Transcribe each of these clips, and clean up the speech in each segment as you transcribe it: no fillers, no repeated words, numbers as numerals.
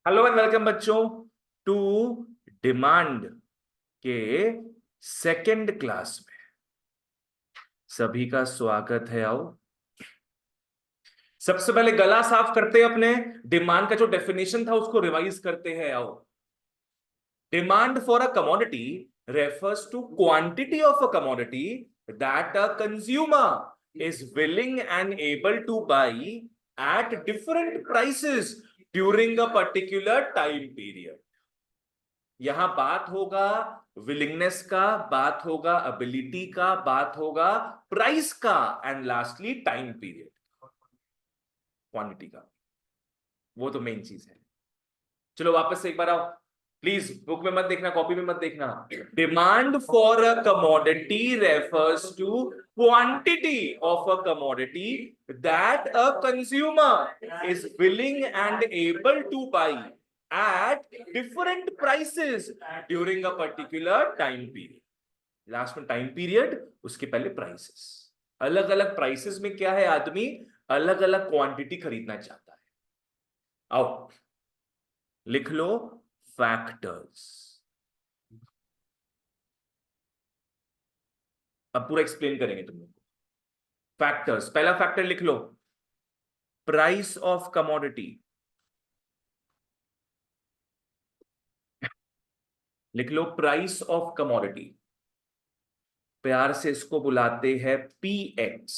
Hello and welcome बच्चों to demand के second class में सभी का स्वागत है। आओ सबसे पहले गला साफ करते हैं, अपने डिमांड का जो डेफिनेशन था उसको रिवाइज करते हैं। आओ, demand for a commodity refers to quantity of a commodity that a consumer is willing and able to buy at different prices during a particular time period। यहां बात होगा विलिंगनेस का, बात होगा एबिलिटी का, बात होगा प्राइस का, and lastly time period, quantity का। वो तो मेन चीज है। चलो वापस से एक बार आओ, प्लीज बुक में मत देखना, कॉपी में मत देखना। Demand for a commodity refers to quantity of a commodity that a consumer is willing and able to buy at different prices during a particular time period। Last में time period, उसके पहले prices. अलग अलग prices में क्या है, आदमी अलग अलग क्वांटिटी खरीदना चाहता है। आओ लिख लो फैक्टर्स। अब पूरा एक्सप्लेन करेंगे तुम लोग को। फैक्टर्स, पहला फैक्टर लिख लो, प्राइस ऑफ कमोडिटी। लिख लो प्राइस ऑफ कमोडिटी। प्यार से इसको बुलाते हैं px,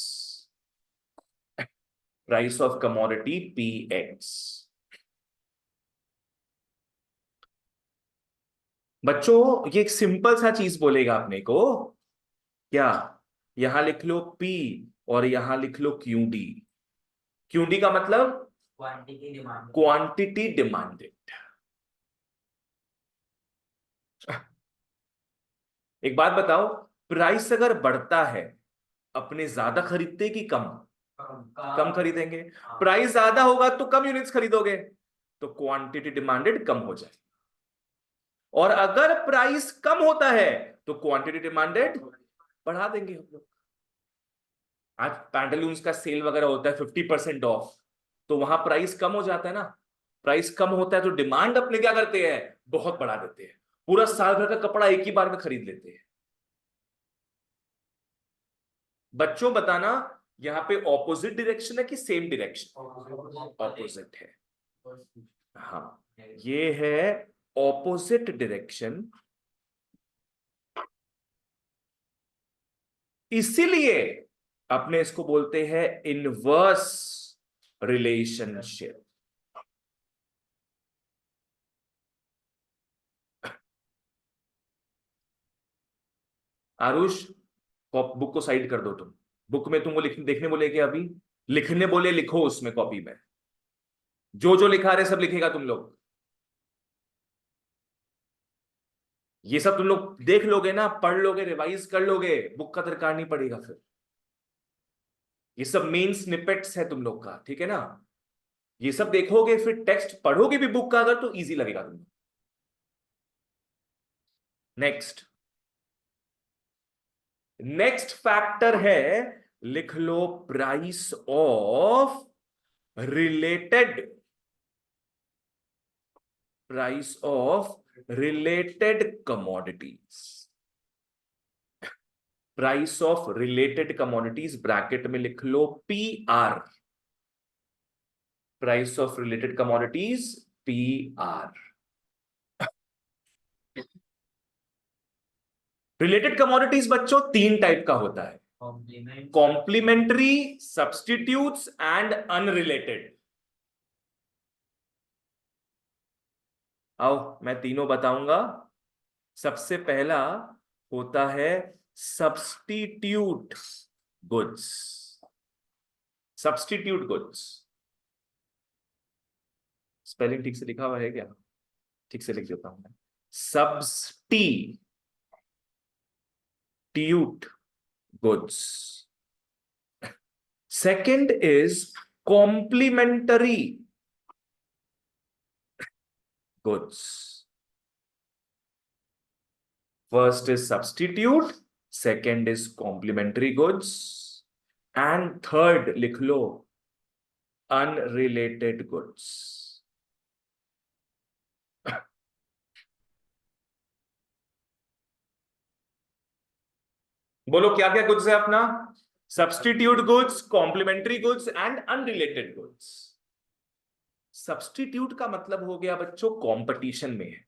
price of commodity px. बच्चों ये एक सिंपल सा चीज बोलेगा अपने को, क्या? यहां लिख लो पी और यहां लिख लो क्यूडी। क्यूडी का मतलब क्वांटिटी डिमांडेड। एक बात बताओ, प्राइस अगर बढ़ता है अपने ज्यादा खरीदते कि कम? कम खरीदेंगे। प्राइस ज्यादा होगा तो कम यूनिट्स खरीदोगे, तो क्वांटिटी डिमांडेड कम हो जाए। और अगर प्राइस कम होता है तो क्वांटिटी डिमांडेड बढ़ा देंगे हम लोग। आज पैंटालून्स का सेल वगैरह होता है 50% ऑफ, तो वहां प्राइस कम हो जाता है ना। प्राइस कम होता है तो डिमांड अपने क्या करते हैं, बहुत बढ़ा देते हैं। पूरा साल भर का कपड़ा एक ही बार में खरीद लेते हैं। बच्चों बताना, यहाँ पे ऑपोजिट डायरेक्शन है कि सेम डायरेक्शन? ऑपोजिट है। हाँ, ये है ऑपोजिट डायरेक्शन, इसीलिए अपने इसको बोलते हैं इनवर्स रिलेशनशिप। आरुष, बुक को साइड कर दो तुम। बुक में तुमको देखने बोले कि अभी लिखने बोले, लिखो उसमें कॉपी में जो जो लिखा रहे सब लिखेगा तुम लोग। ये सब तुम लोग देख लोगे ना, पढ़ लोगे, रिवाइज कर लोगे, बुक का दरकार नहीं पड़ेगा फिर। ये सब मेन स्निपेट्स है तुम लोग का, ठीक है ना? ये सब देखोगे फिर टेक्स्ट पढ़ोगे भी बुक का अगर, तो इजी लगेगा तुमको। नेक्स्ट, नेक्स्ट फैक्टर है, लिख लो price of related, price of related commodities. Price of related commodities bracket में लिख लो P R, price of related commodities P R. Related commodities बच्चों तीन टाइप का होता है, कॉम्प्लीमेंट्री, सब्स्टिट्यूट्स एंड अनरिलेटेड। आओ मैं तीनों बताऊंगा। सबसे पहला होता है substitute goods. Substitute goods, spelling ठीक से लिखा हुआ है क्या? ठीक से लिख देता हूं मैं, substitute goods. Second is complementary goods. First is substitute, second is complementary goods, and third लिख लो अनरिलेटेड गुड्स। बोलो क्या क्या गुड्स है अपना? Substitute goods, complementary goods and unrelated goods. Substitute का मतलब हो गया बच्चों कंपटीशन में है।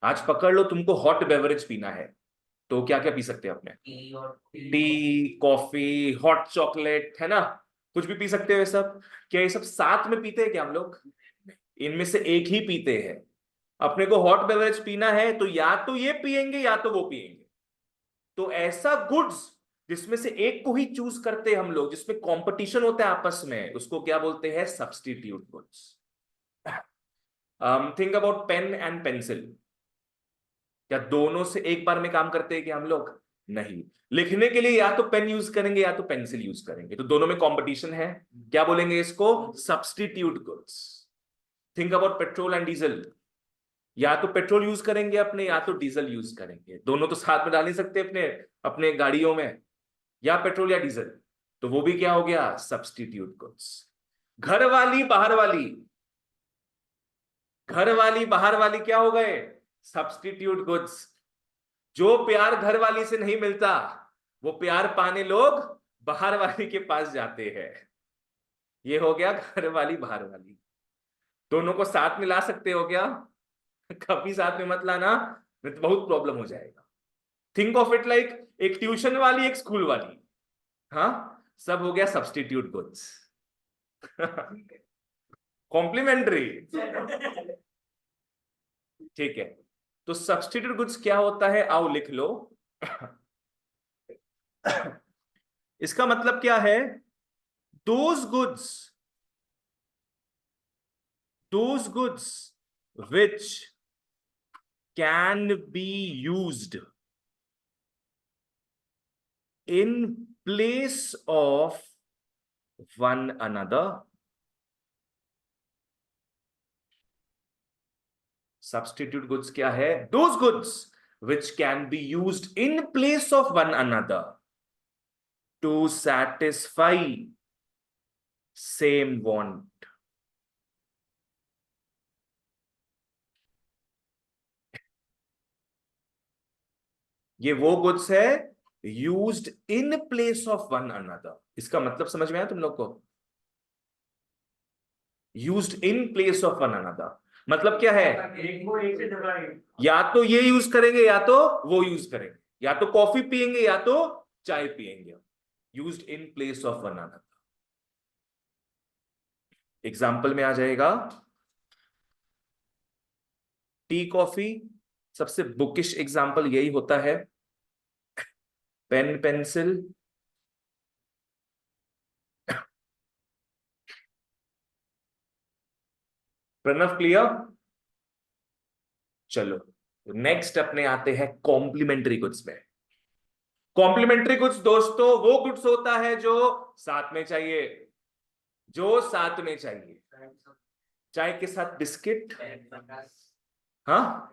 आज पकड़ लो तुमको हॉट बेवरेज पीना है, तो क्या क्या पी सकते हैं अपने? टी, कॉफी, हॉट चॉकलेट, है ना? कुछ भी पी सकते हो ये सब। क्या ये सब साथ में पीते हैं क्या हम लोग? इनमें से एक ही पीते हैं। अपने को हॉट बेवरेज पीना है तो या तो ये पिएंगे या तो वो पिएंगे। तो ऐसा गुड्स जिसमें से एक को ही चूज करते हैं हम लोग, जिसमें कंपटीशन होता है आपस में, उसको क्या बोलते हैं? Substitute goods. Think about pen and pencil. क्या दोनों से एक बार में काम करते हैं कि हम लोग? नहीं। लिखने के लिए या तो पेन यूज करेंगे या तो पेंसिल यूज करेंगे, तो दोनों में कंपटीशन है। क्या बोलेंगे इसको? Substitute goods. Think about petrol and diesel. या तो पेट्रोल यूज करेंगे अपने या तो डीजल यूज करेंगे, दोनों तो साथ में डाल नहीं सकते अपने अपने गाड़ियों में, या पेट्रोल या डीजल। तो वो भी क्या हो गया? Substitute goods. घर वाली बाहर वाली, घर वाली बाहर वाली क्या हो गए? Substitute goods. जो प्यार घर वाली से नहीं मिलता, वो प्यार पाने लोग बाहर वाली के पास जाते हैं। ये हो गया घर वाली बाहर वाली। दोनों को साथ में ला सकते हो क्या? कभी साथ में मत लाना, नहीं तो बहुत प्रॉब्लम हो जाएगा। थिंक ऑफ इट लाइक एक ट्यूशन वाली एक स्कूल वाली। हाँ, सब हो गया सब्स्टिट्यूट गुड्स। कॉम्प्लीमेंट्री। ठीक है, तो सब्स्टिट्यूट गुड्स क्या होता है, आओ लिख लो। इसका मतलब क्या है? Those goods, those goods which can be used in place of one another. Substitute goods क्या है? Those goods which can be used in place of one another to satisfy same want. ये वो गुड्स है used in place of one another. इसका मतलब समझ में आया तुम लोग को? Used in place of one another मतलब क्या है? या तो ये यूज करेंगे या तो वो यूज करेंगे, या तो कॉफी पिएंगे या तो चाय पिएंगे। Used in place of one another. Example में आ जाएगा टी कॉफी, सबसे बुकिश एग्जाम्पल यही होता है। Pen pencil, Pranav clear? चलो नेक्स्ट अपने आते हैं कॉम्प्लीमेंट्री गुड्स में। कॉम्प्लीमेंट्री गुड्स दोस्तों वो गुड्स होता है जो साथ में चाहिए, जो साथ में चाहिए। चाय के साथ बिस्किट, हाँ,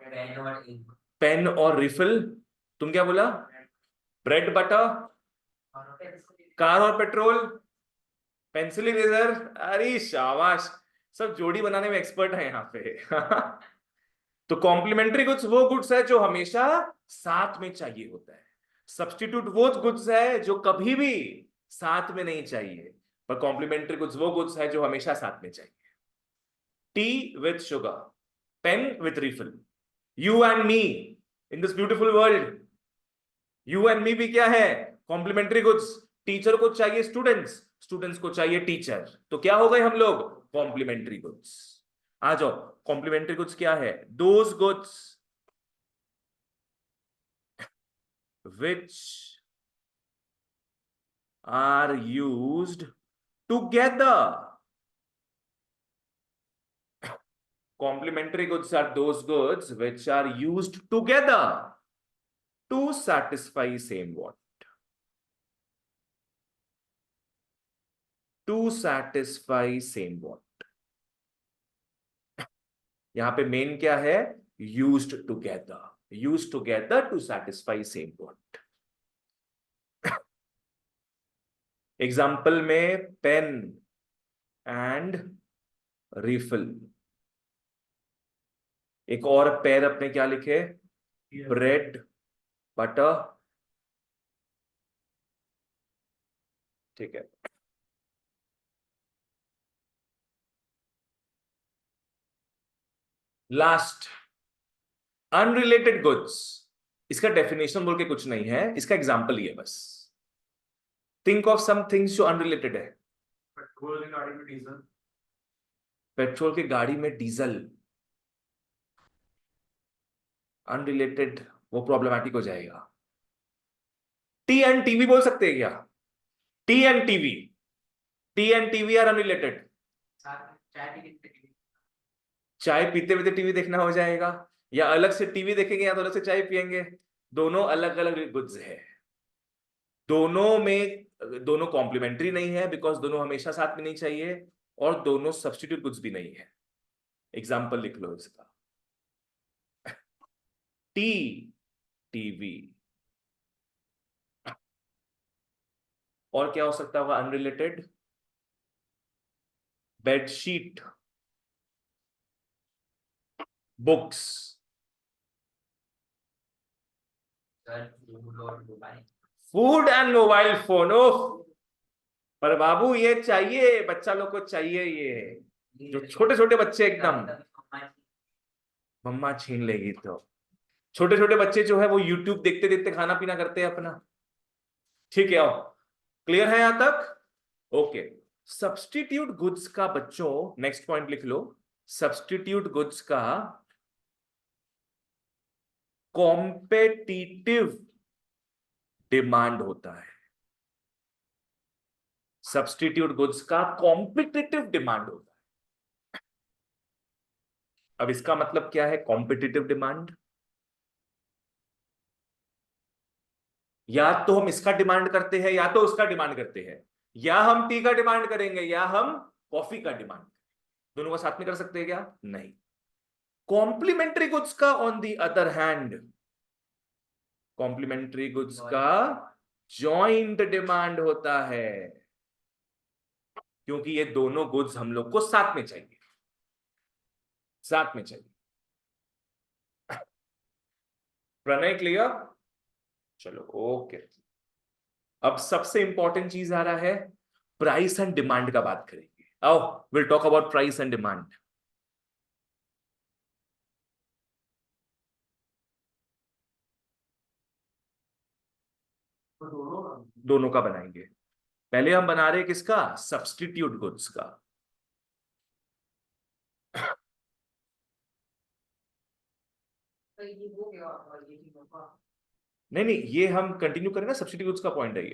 पेन और रिफिल। तुम क्या बोला? ब्रेड बटर, कार और पेट्रोल, पेंसिल इरेजर। अरे शाबाश, सब जोड़ी बनाने में एक्सपर्ट है यहाँ पे। तो कॉम्प्लीमेंट्री गुड्स वो गुड्स है जो हमेशा साथ में चाहिए होता है। सब्स्टिट्यूट वो गुड्स है जो कभी भी साथ में नहीं चाहिए, पर कॉम्प्लीमेंट्री गुड्स वो गुड्स है जो हमेशा साथ में चाहिए। Tea with sugar, pen with refill, you and me in this beautiful world. You and me भी क्या है? Complementary goods. टीचर को चाहिए स्टूडेंट्स, स्टूडेंट्स को चाहिए टीचर, तो क्या हो गए हम लोग? Complementary goods. आ जाओ, कॉम्प्लीमेंट्री गुड्स क्या है? Those goods which are used together. Complementary goods are those goods which are used together to satisfy same want. To satisfy same want. यहां पे मेन क्या है? Used together. Used together to satisfy same want. Example में pen and refill. एक और pair अपने क्या लिखे? ब्रेड बटर ठीक है। Last, unrelated goods. इसका डेफिनेशन बोल के कुछ नहीं है, इसका एग्जांपल ही है बस। थिंक ऑफ सम थिंग्स जो अनरिलेटेड है। पेट्रोल की गाड़ी में डीजल। पेट्रोल की गाड़ी में डीजल अनरिलेटेड, वो प्रॉब्लमैटिक हो जाएगा। टी एंड टीवी बोल सकते हैं क्या? Tea and TV, tea and TV are unrelated. चाय पीते पीते टीवी देखना हो जाएगा, या अलग से टीवी देखेंगे या तो अलग से चाय पियेंगे। दोनों अलग अलग गुड्स है। दोनों में, दोनों कॉम्प्लीमेंट्री नहीं है बिकॉज दोनों हमेशा साथ में नहीं चाहिए, और दोनों सब्स्टिट्यूट गुड्स भी नहीं है। एग्जाम्पल लिख लो इसका। T, TV. और क्या हो सकता होगा unrelated? Bedsheet, books. Food and mobile phone. पर बाबू ये चाहिए, बच्चा लोग को चाहिए ये, जो छोटे छोटे बच्चे एकदम, मम्मा छीन लेगी तो। छोटे छोटे बच्चे जो है वो यूट्यूब देखते देखते खाना पीना करते हैं अपना। ठीक है, आओ, क्लियर है यहां तक? ओके। सब्स्टिट्यूट गुड्स का बच्चों, नेक्स्ट पॉइंट लिख लो। सब्स्टिट्यूट गुड्स का कॉम्पिटिटिव डिमांड होता है। सब्स्टिट्यूट गुड्स का कॉम्पिटिटिव डिमांड होता है। अब इसका मतलब क्या है कॉम्पिटिटिव डिमांड? या तो हम इसका डिमांड करते हैं या तो उसका डिमांड करते हैं, या हम टी का डिमांड करेंगे या हम कॉफी का डिमांड करेंगे। दोनों को साथ में कर सकते हैं क्या? नहीं। कॉम्प्लीमेंट्री गुड्स का on the other hand, complementary goods का जॉइंट डिमांड होता है, क्योंकि ये दोनों गुड्स हम लोग को साथ में चाहिए, साथ में चाहिए। प्रणय क्लियर? चलो ओके। अब सबसे इंपॉर्टेंट चीज आ रहा है, प्राइस एंड डिमांड का बात करेंगे। आओ, will talk about price and demand. दोनों का बनाएंगे। पहले हम बना रहे किसका? सब्स्टिट्यूट गुड्स का। नहीं नहीं, ये हम कंटिन्यू करेंगे, सब्स्टिट्यूट गुड्स का पॉइंट है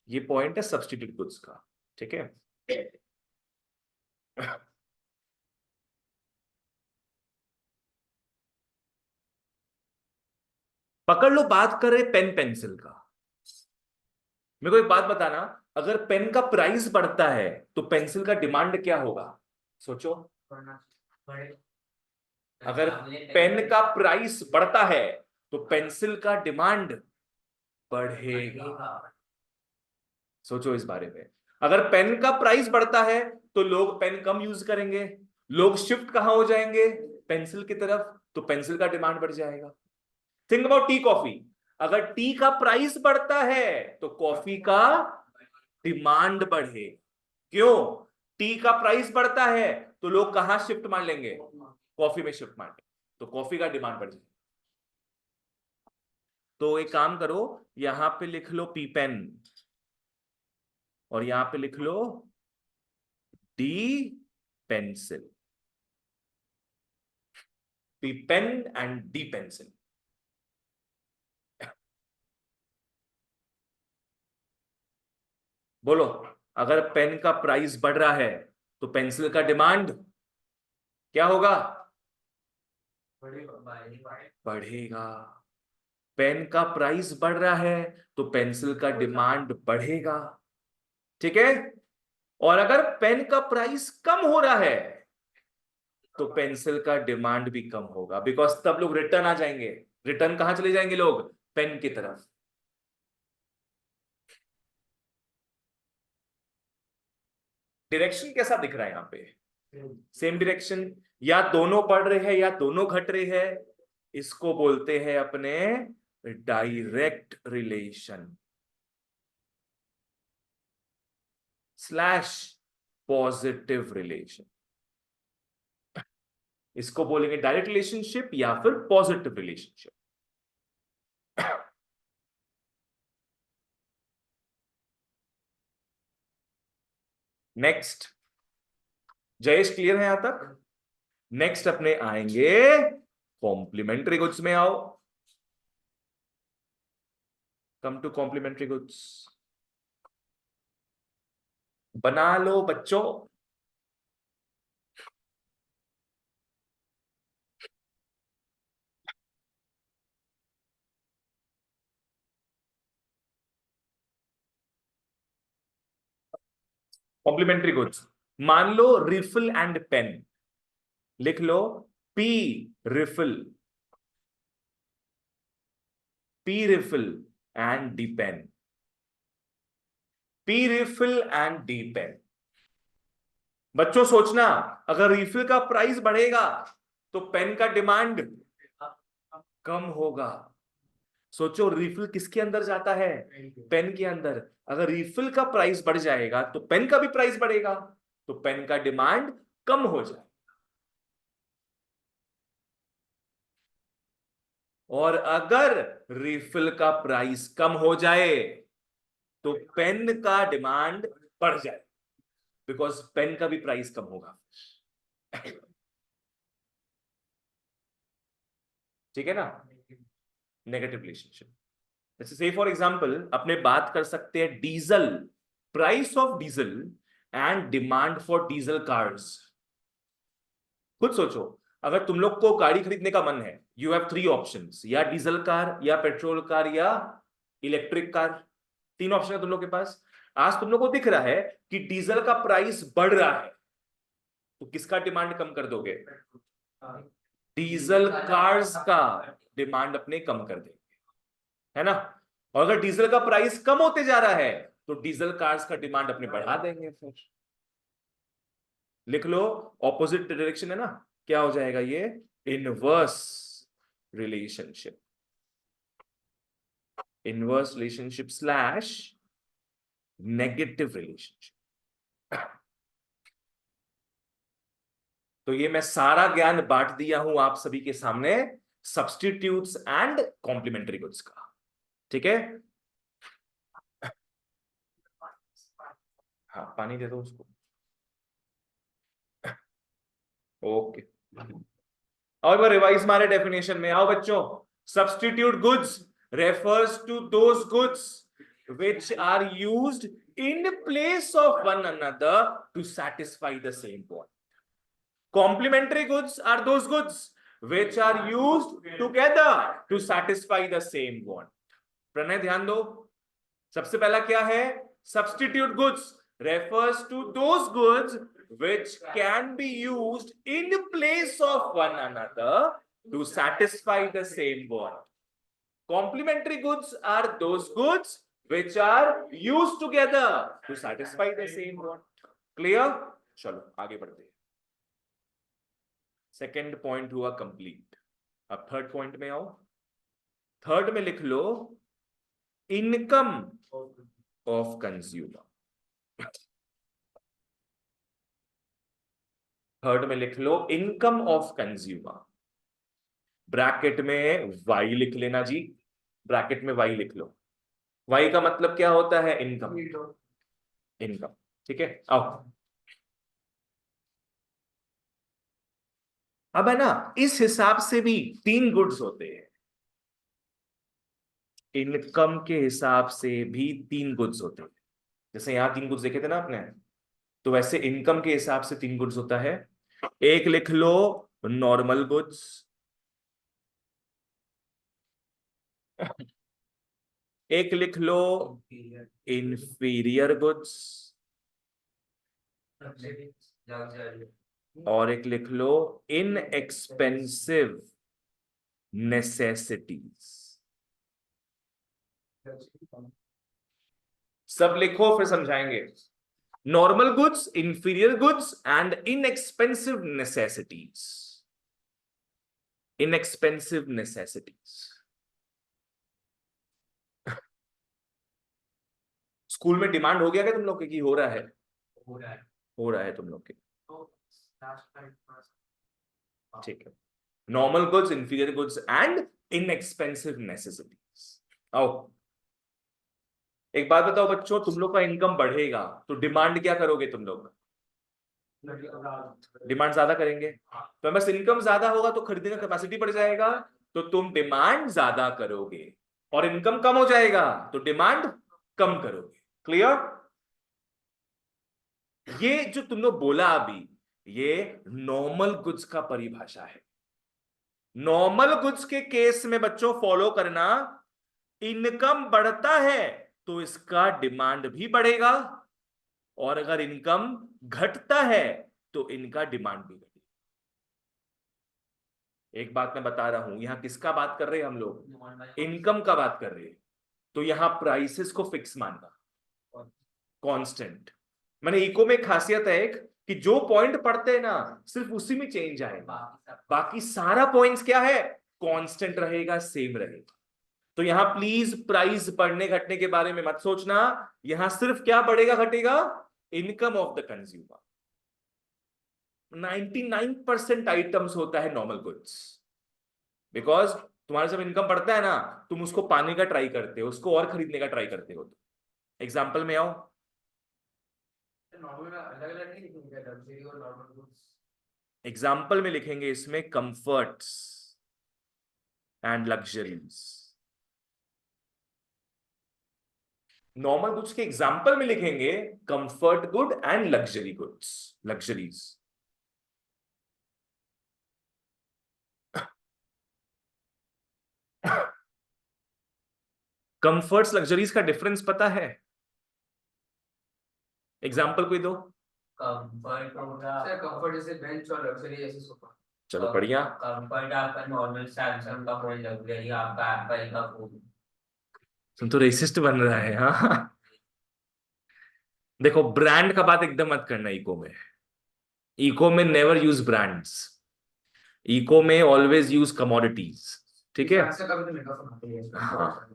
ये पॉइंट है सब्स्टिट्यूट गुड्स का। ठीक है। पकड़ लो, बात करें पेन पेंसिल का। मेरे को एक बात बताना, अगर पेन का प्राइस बढ़ता है तो पेंसिल का डिमांड क्या होगा? सोचो। अगर पेन का प्राइस बढ़ता है तो पेंसिल का डिमांड बढ़ेगा। सोचो इस बारे में। अगर पेन का प्राइस बढ़ता है तो लोग पेन कम यूज करेंगे, लोग शिफ्ट कहां हो जाएंगे? पेंसिल की तरफ, तो पेंसिल का डिमांड बढ़ जाएगा। Think about tea coffee. अगर टी का प्राइस बढ़ता है तो कॉफी का डिमांड बढ़े। क्यों? टी का प्राइस बढ़ता है तो लोग कहां शिफ्ट मार लेंगे? कॉफी में शिफ्ट मार लेंगे, तो कॉफी का डिमांड बढ़ जाए। तो एक काम करो, यहां पे लिख लो पी पेन, और यहां पे लिख लो D pencil. P pen and D pencil. बोलो, अगर पेन का प्राइस बढ़ रहा है तो पेंसिल का डिमांड क्या होगा? बढ़ेगा। पेन का प्राइस बढ़ रहा है तो पेंसिल का डिमांड बढ़ेगा। ठीक है। और अगर पेन का प्राइस कम हो रहा है तो पेंसिल का डिमांड भी कम होगा, बिकॉज तब लोग रिटर्न आ जाएंगे। रिटर्न कहां चले जाएंगे लोग? पेन की तरफ। डायरेक्शन कैसा दिख रहा है यहाँ पे? Same direction. या दोनों बढ़ रहे हैं या दोनों घट रहे हैं, इसको बोलते हैं अपने direct relation. Slash positive relation. इसको बोलेंगे डायरेक्ट रिलेशनशिप या फिर positive relationship. Next, Jayesh clear है यहां तक? नेक्स्ट अपने आएंगे कॉम्प्लीमेंट्री गुड्स में। आओ, कम टू कॉम्प्लीमेंट्री गुड्स। बना लो बच्चों। कॉम्प्लीमेंट्री गुड्स, मान लो रिफिल एंड पेन। लिख लो P refill, P refill and D pen, P refill and D pen. बच्चों सोचना, अगर रिफिल का प्राइस बढ़ेगा तो पेन का डिमांड कम होगा। सोचो रिफिल किसके अंदर जाता है? पेन के अंदर। अगर रिफिल का प्राइस बढ़ जाएगा तो पेन का भी प्राइस बढ़ेगा, तो पेन का डिमांड कम हो जाए। और अगर रिफिल का प्राइस कम हो जाए तो पेन का डिमांड बढ़ जाए, बिकॉज पेन का भी प्राइस कम होगा। ठीक है ना? Negative relationship. जैसे से फॉर एग्जांपल अपने बात कर सकते हैं diesel, price of diesel and demand for diesel cars. खुद सोचो, अगर तुम लोग को गाड़ी खरीदने का मन है, यू हैव थ्री ऑप्शंस, या डीजल कार या पेट्रोल कार या इलेक्ट्रिक कार। तीन ऑप्शन है तुम लोग के पास। आज तुम लोग को दिख रहा है कि डीजल का प्राइस बढ़ रहा है, तो किसका डिमांड कम कर दोगे? डीजल कार्स का डिमांड अपने कम कर देंगे, है ना? और अगर डीजल का प्राइस कम होते जा रहा है तो डीजल कार्स का डिमांड अपने बढ़ा देंगे। फिर लिख लो, ऑपोजिट डायरेक्शन है ना, क्या हो जाएगा ये? Inverse relationship, inverse relationship slash negative relationship. तो ये मैं सारा ज्ञान बांट दिया हूं आप सभी के सामने, सब्स्टिट्यूट्स एंड कॉम्प्लीमेंट्री गुड्स का। ठीक है? हाँ, पानी दे दो उसको। ओके, और मैं रिवाइज मारे डेफिनेशन में आओ बच्चों। Substitute goods refers to those goods which are used in place of one another to satisfy the same want. Complementary goods are those goods which are used together to satisfy the same want. Pranay ध्यान दो, सबसे पहला क्या है? Substitute goods refers to those goods which can be used in place of one another to satisfy the same want. Complementary goods are those goods which are used together to satisfy the same want. Clear? चलो आगे बढ़ते हैं। Second point हुआ complete. अब third point में आओ। Third में लिख low income of consumer. Third में लिख low income of consumer. Bracket में वाई लिख लेना जी, ब्रैकेट में वाई लिख लो। वाई का मतलब क्या होता है? इनकम। इनकम, ठीक है? आओ, अब है ना, इस हिसाब से भी तीन गुड्स होते हैं। इनकम के हिसाब से भी तीन गुड्स होते हैं। जैसे यहां तीन गुड्स देखे थे ना आपने, तो वैसे इनकम के हिसाब से तीन गुड्स होता है। एक लिख लो नॉर्मल गुड्स, एक लिख लो इंफीरियर गुड्स, और एक लिख लो इनएक्सपेंसिव नेसेसिटीज। सब लिखो फिर समझाएंगे। Normal goods, inferior goods and inexpensive necessities. Inexpensive necessities. School में डिमांड हो गया क्या तुम लोग की हो रहा है? हो रहा है तुम लोग के, ठीक है। Normal goods, inferior goods and inexpensive necessities. आओ एक बात बताओ बच्चों, तुम लोग का इनकम बढ़ेगा तो डिमांड क्या करोगे तुम लोग? डिमांड ज्यादा करेंगे। तो बस इनकम ज्यादा होगा तो खरीदने का कैपेसिटी बढ़ जाएगा, तो तुम डिमांड ज्यादा करोगे। और इनकम कम हो जाएगा तो डिमांड कम करोगे। क्लियर? ये जो तुम लोग बोला अभी, ये नॉर्मल गुड्स का परिभाषा है। नॉर्मल गुड्स के केस में बच्चों फॉलो करना, इनकम बढ़ता है तो इसका डिमांड भी बढ़ेगा, और अगर इनकम घटता है तो इनका डिमांड भी घटेगा। एक बात मैं बता रहा हूं, यहां किसका बात कर रहे हैं हम लोग? इनकम का बात कर रहे हैं। तो यहां प्राइसेस को फिक्स मानना, कांस्टेंट। मैंने इको में खासियत है एक, कि जो पॉइंट पढ़ते हैं ना सिर्फ उसी में चेंज आएगा, बाकी सारा पॉइंट्स क्या है? कांस्टेंट रहेगा, सेम रहेगा। तो यहां प्लीज प्राइस बढ़ने घटने के बारे में मत सोचना, यहां सिर्फ क्या बढ़ेगा घटेगा? Income of the consumer. 99% items होता है नॉर्मल गुड्स, बिकॉज तुम्हारा जब इनकम बढ़ता है ना, तुम उसको पाने का ट्राई करते हो, उसको और खरीदने का ट्राई करते हो। तो एग्जाम्पल में आओ, नॉर्मल में अलग अलग नहीं लिखेंगे लग्जरी और नॉर्मल गुड्स? एग्जाम्पल में लिखेंगे इसमें comforts and luxuries. Normal goods के एग्जाम्पल में लिखेंगे comfort good and luxury goods, luxuries. Comforts luxuries का डिफरेंस पता है? एग्जाम्पल कोई दो। कंफर्ट होगा सर, कंफर्ट जैसे बेंच और लग्जरी जैसे सोफा। चलो बढ़िया। कंफर्ट आपका नॉर्मल सैमसंग का फोन, लग्जरी आपका एप्पल का फोन। तुम तो रेसिस्ट बन रहा है हाँ। देखो ब्रांड का बात एकदम मत करना इको में। इको में नेवर यूज ब्रांड्स, इको में ऑलवेज यूज कमोडिटीज, ठीक है? हाँ,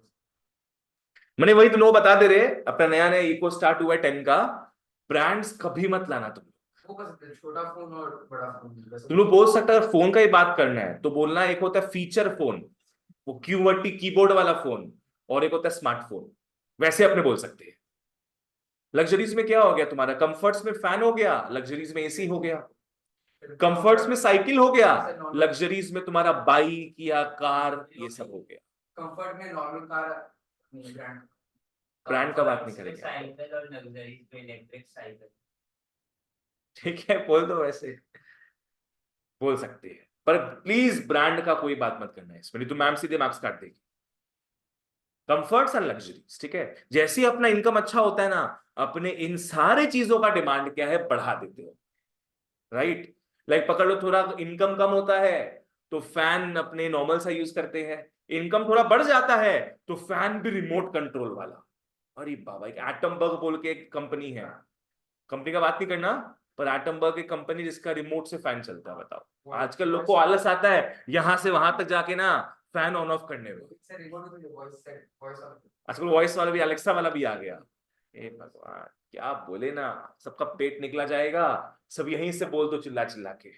मैंने वही तुम लोग बता दे रहे, अपना नया नया इको स्टार्ट हुआ है 10 का, ब्रांड्स कभी मत लाना तुम। छोटा फोन और बड़ा फोन तुम लोग बोल सकते हो फोन का ही बात करना है तो बोलना, एक होता है फीचर फोन, वो क्यूवर्टी कीबोर्ड वाला फोन, और एक होता है स्मार्टफोन, वैसे अपने बोल सकते हैं। लग्जरीज में क्या हो गया तुम्हारा? कंफर्ट्स में फैन हो गया, लग्जरीज में एसी हो गया। कंफर्ट्स में साइकिल हो गया, लग्जरीज में तुम्हारा बाइक या कार, ये सब हो गया। कंफर्ट में नॉर्मल कार, ब्रांड ब्रांड का बात नहीं करेंगे, साइकिल और लग्जरीज में इलेक्ट्रिक साइकिल। ठीक है बोल दो, वैसे बोल सकते हैं, पर प्लीज ब्रांड का कोई बात मत करना है इसमें, नहीं तो मैम सीधे मार्क्स काट देगी। कंफर्ट्स एंड लग्जरीज, ठीक है? जैसे ही अपना इनकम अच्छा होता है ना, अपने इन सारे चीजों का डिमांड क्या है? बढ़ा देते हो, राइट? लाइक पकड़ लो, थोड़ा इनकम कम होता है तो फैन अपने नॉर्मल सा यूज करते हैं, इनकम थोड़ा बढ़ जाता है तो फैन भी रिमोट कंट्रोल वाला। अरे बाबा, एक एटमबर्ग बोल के एक कंपनी है, कंपनी का बात नहीं करना, पर एटमबर्ग एक कंपनी जिसका रिमोट से फैन चलता है। बताओ आजकल लोग को आलस आता है यहां से वहां तक जाके ना फैन ऑन ऑफ करने में। आजकल वॉइस वाला भी, अलेक्सा वाला भी आ गया। ए भगवान, क्या बोले ना, सबका पेट निकला जाएगा, सब यहीं से बोल दो चिल्ला चिल्ला के।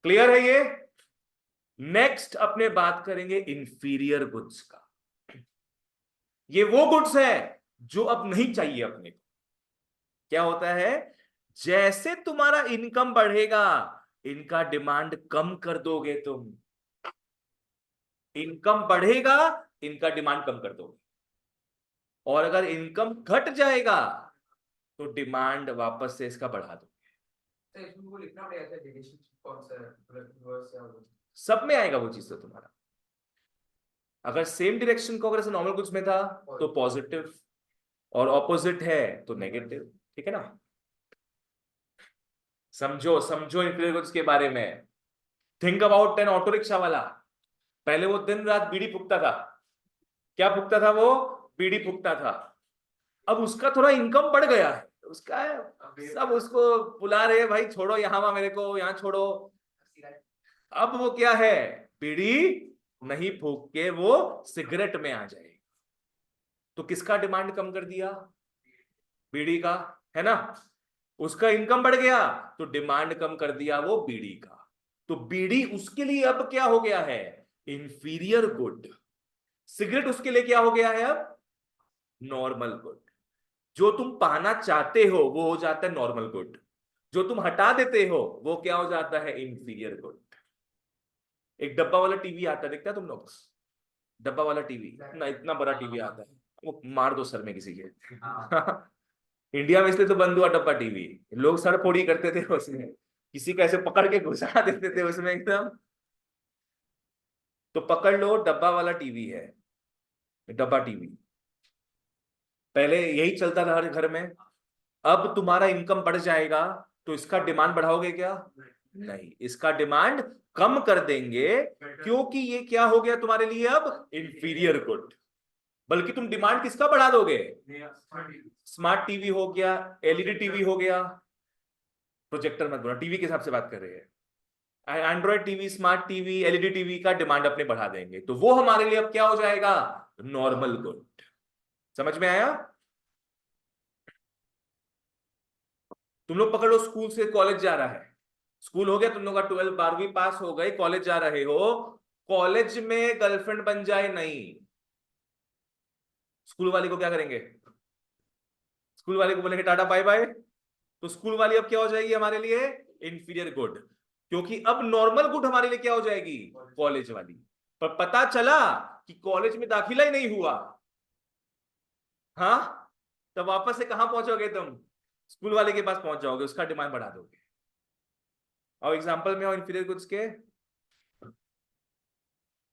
क्लियर है ये? नेक्स्ट अपने बात करेंगे इंफीरियर गुड्स का। ये वो गुड्स है जो अब नहीं चाहिए अपने को। क्या होता है? जैसे तुम्हारा इनकम बढ़ेगा, इनका डिमांड कम कर दोगे तुम। इनकम बढ़ेगा, इनका डिमांड कम कर दोगे, और अगर इनकम घट जाएगा तो डिमांड वापस से इसका बढ़ा दोगे। सब में आएगा वो चीज तो तुम्हारा। अगर सेम डायरेक्शन को अगर नॉर्मल गुड्स में था तो पॉजिटिव, और ऑपोजिट है तो नेगेटिव, ठीक है ना? समझो समझो इंफीरियर गुड्स के बारे में। थिंक अबाउट 10 ऑटो रिक्शा वाला, पहले वो दिन रात बीड़ी फूकता था। क्या फूकता था वो? बीड़ी फूकता था। अब उसका थोड़ा इनकम बढ़ गया है, उसका सब उसको बुला रहे हैं, भाई छोड़ो यहाँ वहां मेरे को, यहाँ छोड़ो। अब वो क्या है? बीड़ी नहीं फूक के वो सिगरेट में आ जाए, तो किसका डिमांड कम कर दिया? बीड़ी का, है ना। उसका इनकम बढ़ गया तो डिमांड कम कर दिया वो बीड़ी का, तो बीड़ी उसके लिए अब क्या हो गया है, इंफीरियर गुड। सिगरेट उसके लिए क्या हो गया है अब, नॉर्मल गुड। जो तुम पाना चाहते हो वो हो जाता है नॉर्मल गुड, जो तुम हटा देते हो वो क्या हो जाता है, इंफीरियर गुड। एक डब्बा वाला टीवी आता है, देखता है तुम लोग, डब्बा वाला टीवी ना, इतना बड़ा टीवी आता है, वो मार दो सर में किसी के। इंडिया में इसलिए तो बंद हुआ डब्बा टीवी, लोग सर फोड़ी करते थे उसमें, किसी को ऐसे पकड़ के घुसा देते थे उसमें एकदम। तो पकड़ लो, डब्बा वाला टीवी है, डब्बा टीवी पहले यही चलता था हर घर में। अब तुम्हारा इनकम बढ़ जाएगा तो इसका डिमांड बढ़ाओगे क्या, नहीं, इसका डिमांड कम कर देंगे, क्योंकि ये क्या हो गया तुम्हारे लिए अब, इंफीरियर गुड। बल्कि तुम डिमांड किसका बढ़ा दोगे, स्मार्ट टीवी हो गया, एलईडी टीवी हो गया, प्रोजेक्टर मत बोलना, टीवी के हिसाब से बात कर रहे हैं, Android TV, smart TV, LED TV का डिमांड अपने बढ़ा देंगे, तो वो हमारे लिए अब क्या हो जाएगा, नॉर्मल गुड। समझ में आया। तुम लोग पकड़ लो, स्कूल से कॉलेज जा रहा है, स्कूल हो गया तुम लोग का 12 12वीं पास हो गए, कॉलेज जा रहे हो, कॉलेज में गर्लफ्रेंड बन जाए नहीं, स्कूल वाली को क्या करेंगे, स्कूल वाले को बोलेंगे टाटा बाय बाय, तो स्कूल वाली अब क्या हो जाएगी हमारे लिए, इंफीरियर गुड, क्योंकि अब नॉर्मल गुड हमारे लिए क्या हो जाएगी, कॉलेज वाली। पर पता चला कि कॉलेज में दाखिला ही नहीं हुआ, हाँ, तब वापस से कहां पहुंचोगे तुम, स्कूल वाले के पास पहुंच जाओगे, उसका डिमांड बढ़ा दोगे। और एग्जांपल में और इंफीरियर गुड्स के,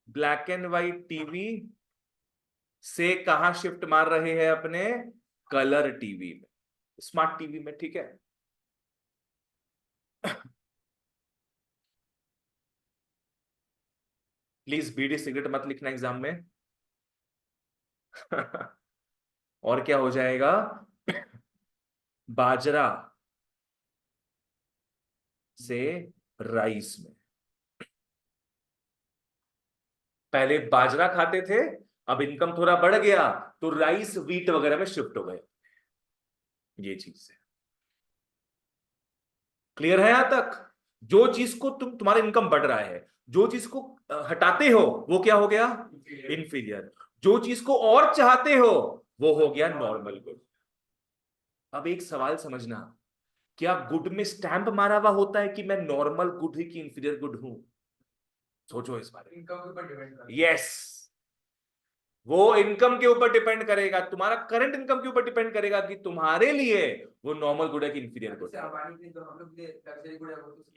ब्लैक एंड व्हाइट टीवी से कहां शिफ्ट मार रहे हैं अपने, कलर टीवी में, स्मार्ट टीवी में, ठीक है। प्लीज बीड़ी सिगरेट मत लिखना एग्जाम में। और क्या हो जाएगा, बाजरा से राइस में, पहले बाजरा खाते थे, अब इनकम थोड़ा बढ़ गया तो राइस व्हीट वगैरह में शिफ्ट हो गए, ये चीज है। क्लियर है यहां तक। जो चीज को तुम्हारा इनकम बढ़ रहा है, जो चीज को हटाते हो वो क्या हो गया, इंफीरियर। जो चीज को और चाहते हो वो हो गया नॉर्मल गुड। अब एक सवाल समझना, क्या गुड में स्टैंप मारा हुआ होता है कि मैं नॉर्मल गुड ही की इंफीरियर गुड हूं, सोचो इस बारे में। यस, वो इनकम के ऊपर डिपेंड करेगा, तुम्हारा करंट इनकम के ऊपर डिपेंड करेगा कि तुम्हारे लिए वो नॉर्मल गुड है कि इंफीरियर गुड है।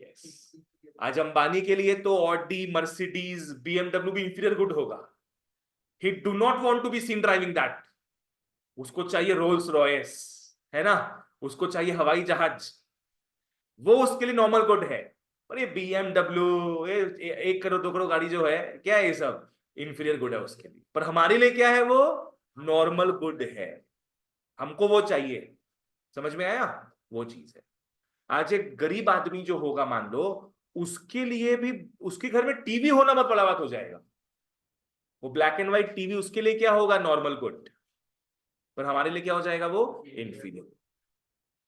यस, आज अंबानी के लिए तो ऑडी, मर्सिडीज, बीएमडब्ल्यू भी इंफीरियर गुड होगा। He do not want to be seen driving that, उसको चाहिए रोल्स रॉयस, है ना, उसको चाहिए हवाई जहाज, वो उसके लिए नॉर्मल गुड है। पर ये बीएमडब्ल्यू, ये 1 करोड़ 2 करोड़ गाड़ी जो है, क्या है ये सब, इंफीरियर गुड है उसके लिए। पर हमारे लिए क्या है, वो नॉर्मल गुड है, हमको वो चाहिए। समझ में आया, वो चीज है। आज एक गरीब आदमी जो होगा मान लो, उसके लिए भी, उसके घर में टीवी होना बहुत बड़ा बात हो जाएगा, वो ब्लैक एंड व्हाइट टीवी उसके लिए क्या होगा, नॉर्मल गुड, पर हमारे लिए क्या हो जाएगा, वो इंफीरियर।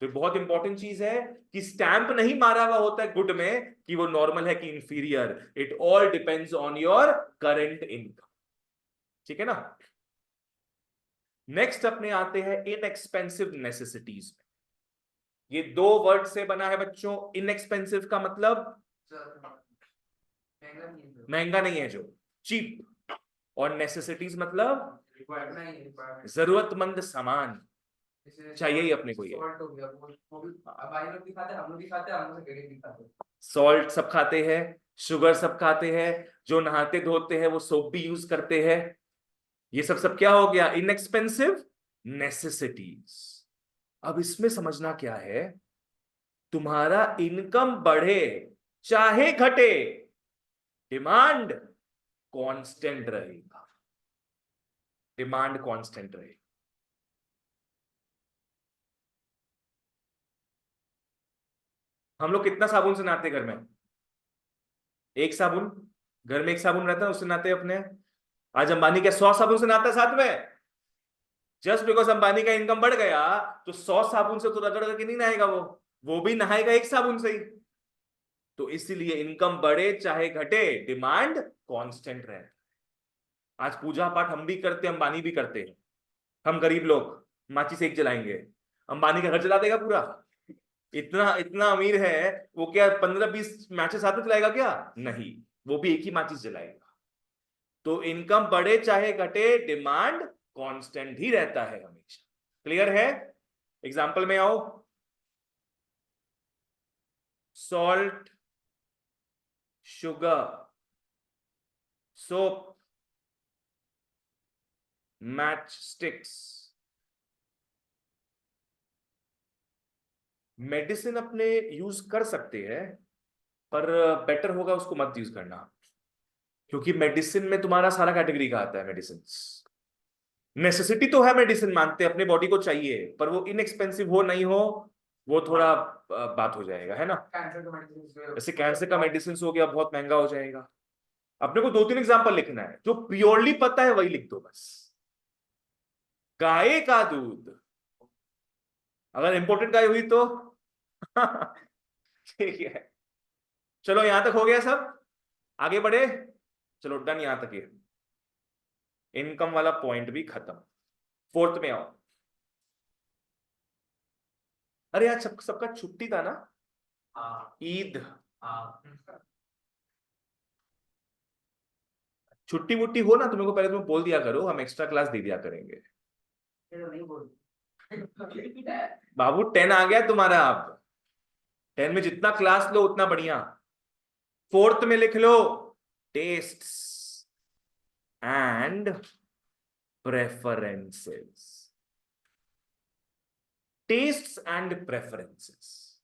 तो बहुत इंपॉर्टेंट चीज है कि स्टैंप नहीं मारा हुआ होता है गुड में कि वो नॉर्मल है कि inferior, it all depends on your current income, ठीक है ना। नेक्स्ट अपने आते हैं इनएक्सपेंसिव नेसेसिटीज में। ये 2 वर्ड से बना है बच्चों। इनएक्सपेंसिव का मतलब महंगा नहीं है, जो चीप, और नेसेसिटीज मतलब जरूरतमंद सामान चाहिए ही अपने को। ये सॉल्ट सब खाते हैं, शुगर सब खाते हैं, जो नहाते धोते हैं वो सोप भी यूज करते हैं, ये सब सब क्या हो गया, इनएक्सपेंसिव नेसेसिटीज। अब इसमें समझना क्या है, तुम्हारा इनकम बढ़े चाहे घटे, डिमांड कांस्टेंट रहेगा, डिमांड कांस्टेंट रहेगा। हम लोग कितना साबुन से नहाते घर में, एक साबुन, घर में एक साबुन रहता है उससे नहाते अपने। आज अंबानी क्या 100 साबुन से नहाता है साथ में, जस्ट बिकॉज अंबानी का इनकम बढ़ गया तो 100 साबुन से तो रगड़ करके नहीं नहाएगा वो भी नहाएगा एक साबुन से ही। तो इसीलिए इनकम बढ़े चाहे घटे, डिमांड कांस्टेंट रहे। आज पूजा पाठ हम भी करते हैं, अंबानी भी करते हैं। हम गरीब लोग माचिस एक जलाएंगे, अंबानी का घर जला देगा पूरा। इतना इतना अमीर है वो, क्या 15-20 मैचेस साथ में चलाएगा क्या? नहीं, वो भी एक ही माचिस जलाएगा। तो इनकम बढ़े चाहे घटे, डिमांड कांस्टेंट ही रहता है हमेशा। क्लियर है? एग्जाम्पल में आओ। Salt, sugar, soap, match sticks. Medicine अपने यूज कर सकते हैं, पर बेटर होगा उसको मत यूज करना, क्योंकि मेडिसिन में तुम्हारा सारा कैटेगरी का आता है। मेडिसिन नेसेसिटी तो है, मेडिसिन मानते हैं अपने बॉडी को चाहिए, पर वो इनएक्सपेंसिव हो नहीं हो, वो थोड़ा बात हो जाएगा, है ना? जैसे कैंसर का मेडिसिन हो गया, बहुत महंगा हो जाएगा। अपने को 2-3 एग्जांपल लिखना है, जो प्योरली पता है वही लिख दो बस। गाय का दूध, अगर इंपोर्टेड गाय हुई तो ठीक है। चलो यहां तक हो गया सब, आगे बढ़े। चलो डन, यहां तक ये इनकम वाला पॉइंट भी खत्म। फोर्थ में आओ। अरे यार सबका छुट्टी था ना? हाँ ईद। हाँ। छुट्टी वुट्टी हो ना, तुम्हें को पहले तुम बोल दिया करो, हम एक्स्ट्रा क्लास दे दिया करेंगे। नहीं बोल। बाबू 10 आ गया तुम्हारा, अब 10 में जितना क्लास लो उतना बढ़िया। फोर्थ में लिख लो, tests and preferences. Tests and preferences,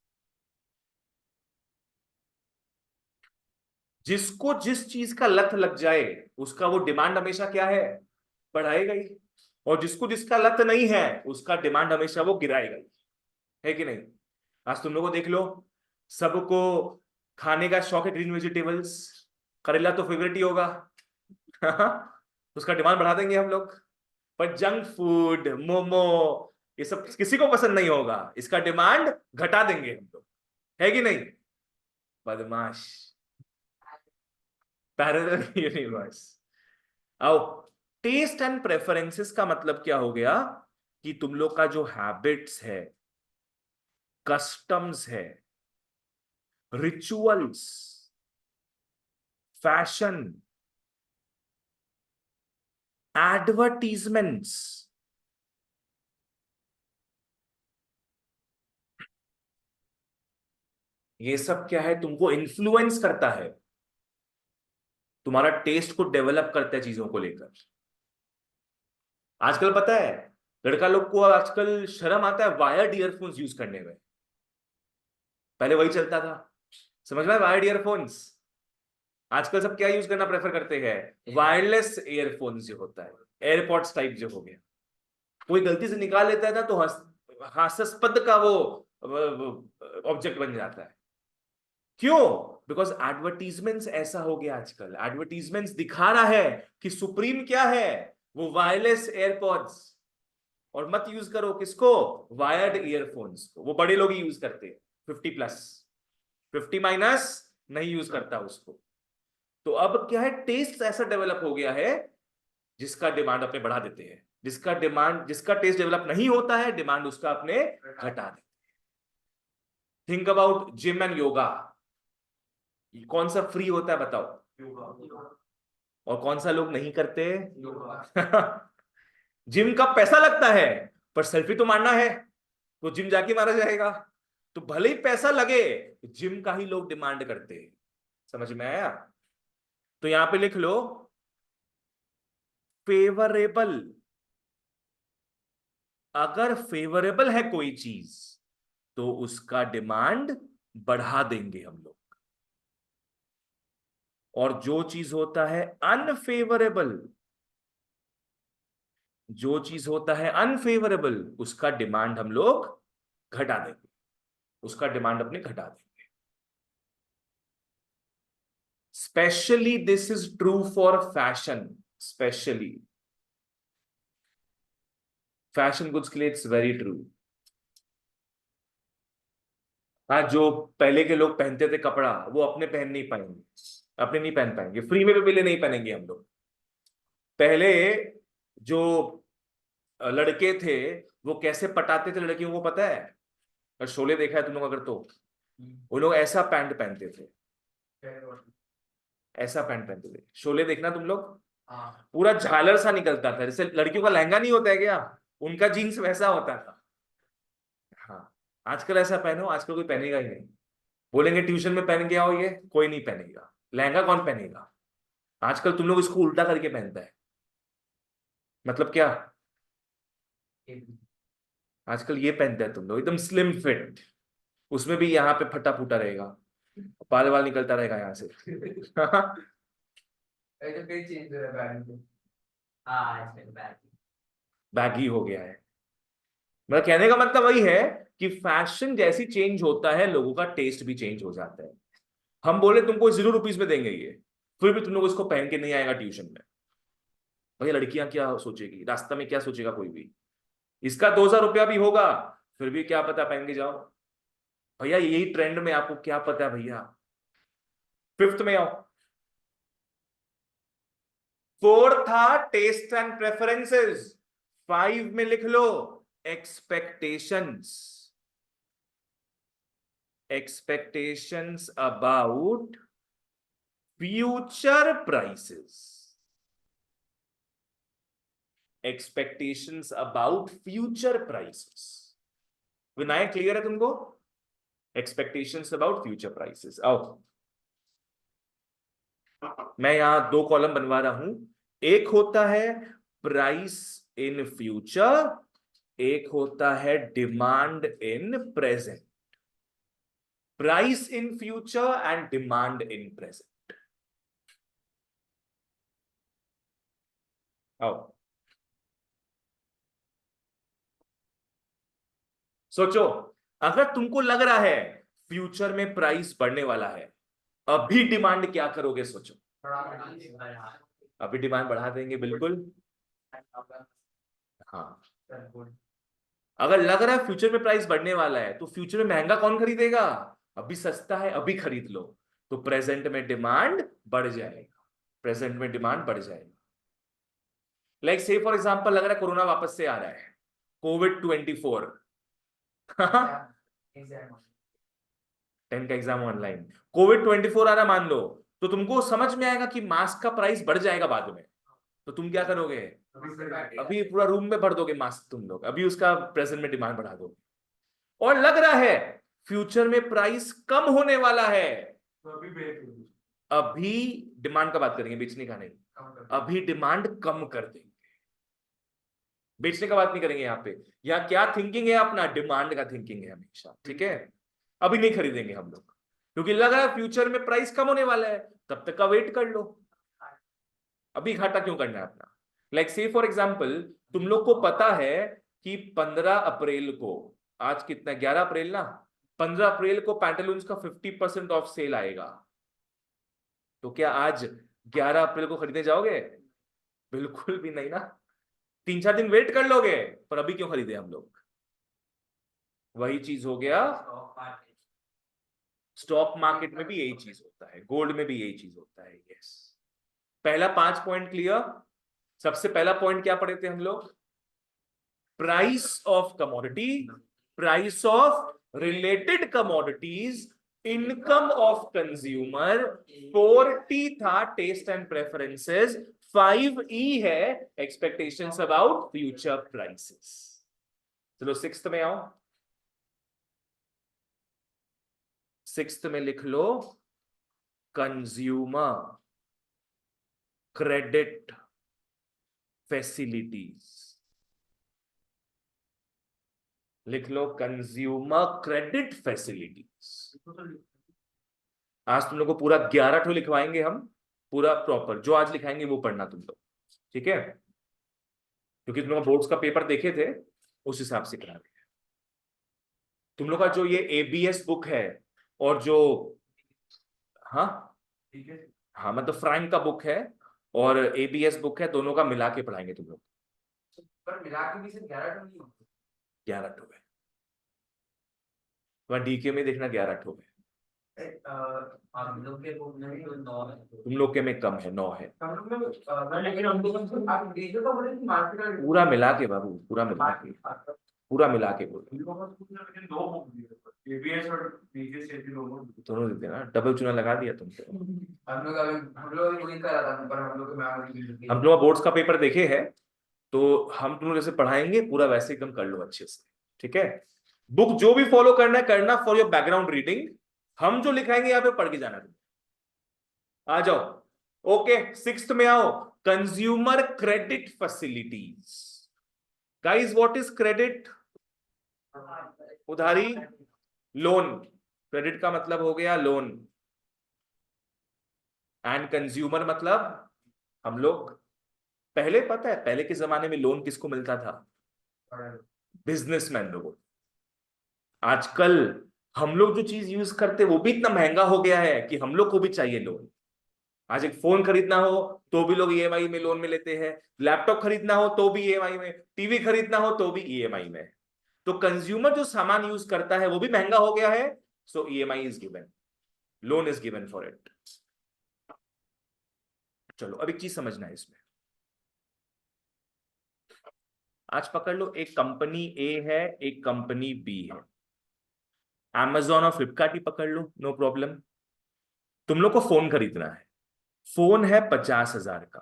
जिसको जिस चीज का लत लग जाए उसका वो डिमांड हमेशा क्या है? बढ़ाएगा ही। और जिसको जिसका लत नहीं है उसका डिमांड हमेशा वो गिराएगा ही, है कि नहीं? आज तुम लोगों को देख लो, सबको खाने का शौक है ग्रीन वेजिटेबल्स, करेला तो फेवरेट ही होगा उसका डिमांड बढ़ा देंगे हम लोग। पर जंक फूड, मोमो, ये सब किसी को पसंद नहीं होगा, इसका डिमांड घटा देंगे हम लोग, है कि नहीं? बदमाश, पैरेलल यूनिवर्स। आओ, टेस्ट एंड प्रेफरेंसेस का मतलब क्या हो गया? कि तुम लोग का जो हैबिट्स है, कस्टम्स है, रिचुअल्स, फैशन, एडवर्टीजमेंट्स, ये सब क्या है? तुमको इन्फ्लुएंस करता है, तुम्हारा टेस्ट को डेवलप करता है चीजों को लेकर। आजकल पता है, लड़का लोग को आजकल शर्म आता है वायर्ड ईयरफोन्स यूज करने में। पहले वही चलता था, समझ में? Wired earphones. आजकल सब क्या यूज करना प्रेफर करते हैं? वायरलेस ईयरफोन्स जो होता है, एयरपॉड्स टाइप जो हो गया। कोई गलती से निकाल लेता है ना तो हास्यास्पद का वो ऑब्जेक्ट बन जाता है। क्यों? बिकॉज एडवर्टीजमेंट्स ऐसा हो गया आजकल। एडवर्टीजमेंट्स दिखा रहा है कि सुप्रीम क्या है, वो वायरलेस एयरपॉड्स। और मत यूज करो किसको? वायर्ड ईयरफोन्स को। वो बड़े लोग ही यूज करते हैं, 50+। 50 माइनस नहीं यूज करता उसको। तो अब क्या है, टेस्ट ऐसा डेवलप हो गया है जिसका डिमांड अपने बढ़ा देते हैं, जिसका टेस्ट डेवलप नहीं होता है डिमांड उसका अपने घटा देते। Think about gym and yoga. कौन सा फ्री होता है बताओ? और कौन सा लोग नहीं करते? जिम का पैसा लगता है, पर सेल्फी तो मारना है, तो जिम जाके मारा जाएगा। तो भले ही पैसा लगे, जिम का ही लोग डिमांड करते हैं। समझ में आया? तो यहां पे लिख लो, फेवरेबल। अगर फेवरेबल है कोई चीज तो उसका डिमांड बढ़ा देंगे हम लोग। और जो चीज होता है अनफेवरेबल, उसका डिमांड हम लोग घटा देंगे, उसका डिमांड अपने घटा देंगे। Specially this is true for fashion. Specially fashion goods के लिए इट्स वेरी ट्रू। हाँ, जो पहले के लोग पहनते थे कपड़ा, वो अपने पहन नहीं पाएंगे, अपने नहीं पहन पाएंगे, फ्री में भी मिले नहीं पहनेंगे हम लोग। पहले जो लड़के थे वो कैसे पटाते थे लड़कियों को पता है? और शोले देखा है तुम लोग अगर तो, वो लोग ऐसा पैंट पहनते थे, ऐसा पैंट पहनते थे। शोले देखना तुम लोग, पूरा झालर सा निकलता था, जैसे लड़कियों का लहंगा नहीं होता है क्या, उनका जीन्स वैसा होता था। हाँ, आजकल ऐसा पहनो, आजकल कोई पहनेगा ही नहीं। बोलेंगे ट्यूशन में पहन के आओ, ये कोई नहीं पहनेगा। लहंगा कौन पहनेगा? आजकल तुम लोग इसको उल्टा करके पहनता है, मतलब क्या? आजकल ये पहनते हैं तुम लोग एकदम स्लिम फिट, उसमें भी यहाँ पे फटा फूटा रहेगा, बाल बाल निकलता रहेगा यहाँ से। बैगी हो गया है। मेरा कहने का मतलब वही है कि फैशन जैसी चेंज होता है, लोगों का टेस्ट भी चेंज हो जाता है। हम बोले तुमको 0 रुपीज में देंगे ये, फिर भी तुम लोग इसको पहन के नहीं आएगा ट्यूशन में। भैया लड़कियां क्या सोचेगी, रास्ता में क्या सोचेगा कोई भी। इसका 2,000 रुपया भी होगा, फिर भी क्या पता पहन के जाओ। भैया यही ट्रेंड में, आपको क्या पता है भैया। फिफ्थ में आओ। फोर्थ था टेस्ट एंड प्रेफरेंसेस। 5 में लिख लो expectations. Expectations about future prices. Expectations about future prices. Vinayak clear है तुमको? Expectations about future prices. आओ, मैं यहां 2 कॉलम बनवा रहा हूं। एक होता है प्राइस इन फ्यूचर, एक होता है demand in present. Price in future and demand in present. आओ सोचो, अगर तुमको लग रहा है फ्यूचर में प्राइस बढ़ने वाला है, अभी डिमांड क्या करोगे? सोचो। अभी डिमांड बढ़ा देंगे बिल्कुल। हाँ, अगर लग रहा है फ्यूचर में प्राइस बढ़ने वाला है, तो फ्यूचर में महंगा कौन खरीदेगा? अभी सस्ता है, अभी खरीद लो। तो प्रेजेंट में डिमांड बढ़ जाएगा, प्रेजेंट में डिमांड बढ़ जाएगा। लाइक से फॉर एग्जांपल, लग रहा है कोरोना वापस से आ रहा है, COVID-24। 10 का एग्जाम ऑनलाइन, COVID-24 आ रहा मान लो, तो तुमको समझ में आएगा कि मास्क का प्राइस बढ़ जाएगा बाद में। तो तुम क्या करोगे? अभी पूरा रूम में भर दोगे मास्क तुम लोग, अभी उसका प्रेजेंट में डिमांड बढ़ा दोगे। और लग रहा है फ्यूचर में प्राइस कम होने वाला है, अभी डिमांड का बात करेंगे, बेचने का नहीं। अभी डिमांड कम कर देंगे, बेचने का बात नहीं करेंगे। यहाँ पे यहाँ क्या थिंकिंग है अपना? डिमांड का थिंकिंग है हमेशा, ठीक है। अभी नहीं खरीदेंगे हम लोग, क्योंकि लग रहा है फ्यूचर में प्राइस कम होने वाला है, तब तक का वेट कर लो। अभी घाटा क्यों करना है अपना? लाइक से फॉर एग्जाम्पल, तुम लोग को पता है कि 15 अप्रैल को, आज कितना, 11 अप्रैल ना, 15 अप्रैल को पैंटालून्स का 50% ऑफ सेल आएगा। तो क्या आज 11 अप्रैल को खरीदने जाओगे? बिल्कुल भी नहीं ना। 3-4 दिन वेट कर लोगे, पर अभी क्यों खरीदे हम लोग? वही चीज हो गया, स्टॉक मार्केट में भी यही चीज होता है, गोल्ड में भी यही चीज होता है। यस, पहला 5 पॉइंट क्लियर। सबसे पहला पॉइंट क्या पढ़े थे हम लोग? Price of commodity, price of related commodities, income of consumer. 4T था टेस्ट एंड प्रेफरेंसेस। 5E है एक्सपेक्टेशंस अबाउट फ्यूचर प्राइसेस। चलो सिक्स्थ में आओ। सिक्स्थ में लिख लो कंज्यूमर क्रेडिट फैसिलिटीज। लिख लो कंज्यूमर क्रेडिट फैसिलिटीज। आज तुम लोग को पूरा 11 ठो लिखवाएंगे हम, पूरा प्रॉपर, जो आज लिखाएंगे वो पढ़ना तुम लोग, ठीक है? क्योंकि तुम लोग बोर्ड्स का पेपर देखे थे, उस हिसाब से करा रहे हैं। तुम लोग का जो ये ABS बुक है और जो, हाँ हाँ, मतलब फ्रैंक का बुक है और ABS बुक है, दोनों का मिला के पढ़ाएंगे तुम लोग। पर मिला के भी सिर्फ 11 टन नहीं होते। 11 ठो है, वहां डीके में देखना 11 ठो है। हम लोग के बुक में तो 9 है। तुम लोग के में कम है, 9 है। हम लोग में लेकिन हम लोग आप डीजल का बोले कि मार्केट का पूरा मिला के बाबू, पूरा मिला के, पूरा मिला के बोलो। लेकिन 2 बुक दिए एबीएस और डीजे से भी लोगों दोनों देते ना, डबल चुना लगा दिया तुमसे। हम लोग अभी वही करा था, पर हम लोग के मैम हम लोग बोर्ड्स का पेपर देखे हैं, तो हम तुम जैसे पढ़ाएंगे पूरा वैसे एकदम कर लो अच्छे से, ठीक है। बुक जो भी फॉलो करना है करना फॉर योर बैकग्राउंड रीडिंग, हम जो लिखाएंगे यहाँ पे पढ़ के जाना तुम। आ जाओ, ओके। 6th में आओ, consumer credit facilities. Guys what is credit? उधारी, लोन। क्रेडिट का मतलब हो गया लोन, एंड कंज्यूमर मतलब हम लोग। पहले पता है पहले के जमाने में लोन किसको मिलता था? बिजनेसमैन लोगों। आजकल हम लोग जो चीज यूज करते हैं वो भी इतना महंगा हो गया है कि हम लोग को भी चाहिए लोन। आज एक फोन खरीदना हो तो भी लोग ईएमआई में लोन में लेते हैं, लैपटॉप खरीदना हो तो भी ईएमआई में, टीवी खरीदना हो तो भी ईएमआई में। तो कंज्यूमर जो सामान यूज करता है वो भी महंगा हो गया है, so EMI is given, loan is given for it. चलो अब एक चीज समझना है इसमें। आज पकड़ लो, एक कंपनी ए है, एक कंपनी बी है। Amazon और फ्लिपकार्ट ही पकड़ लो, नो प्रॉब्लम। तुम लोग को फोन खरीदना है, फोन है 50,000 का,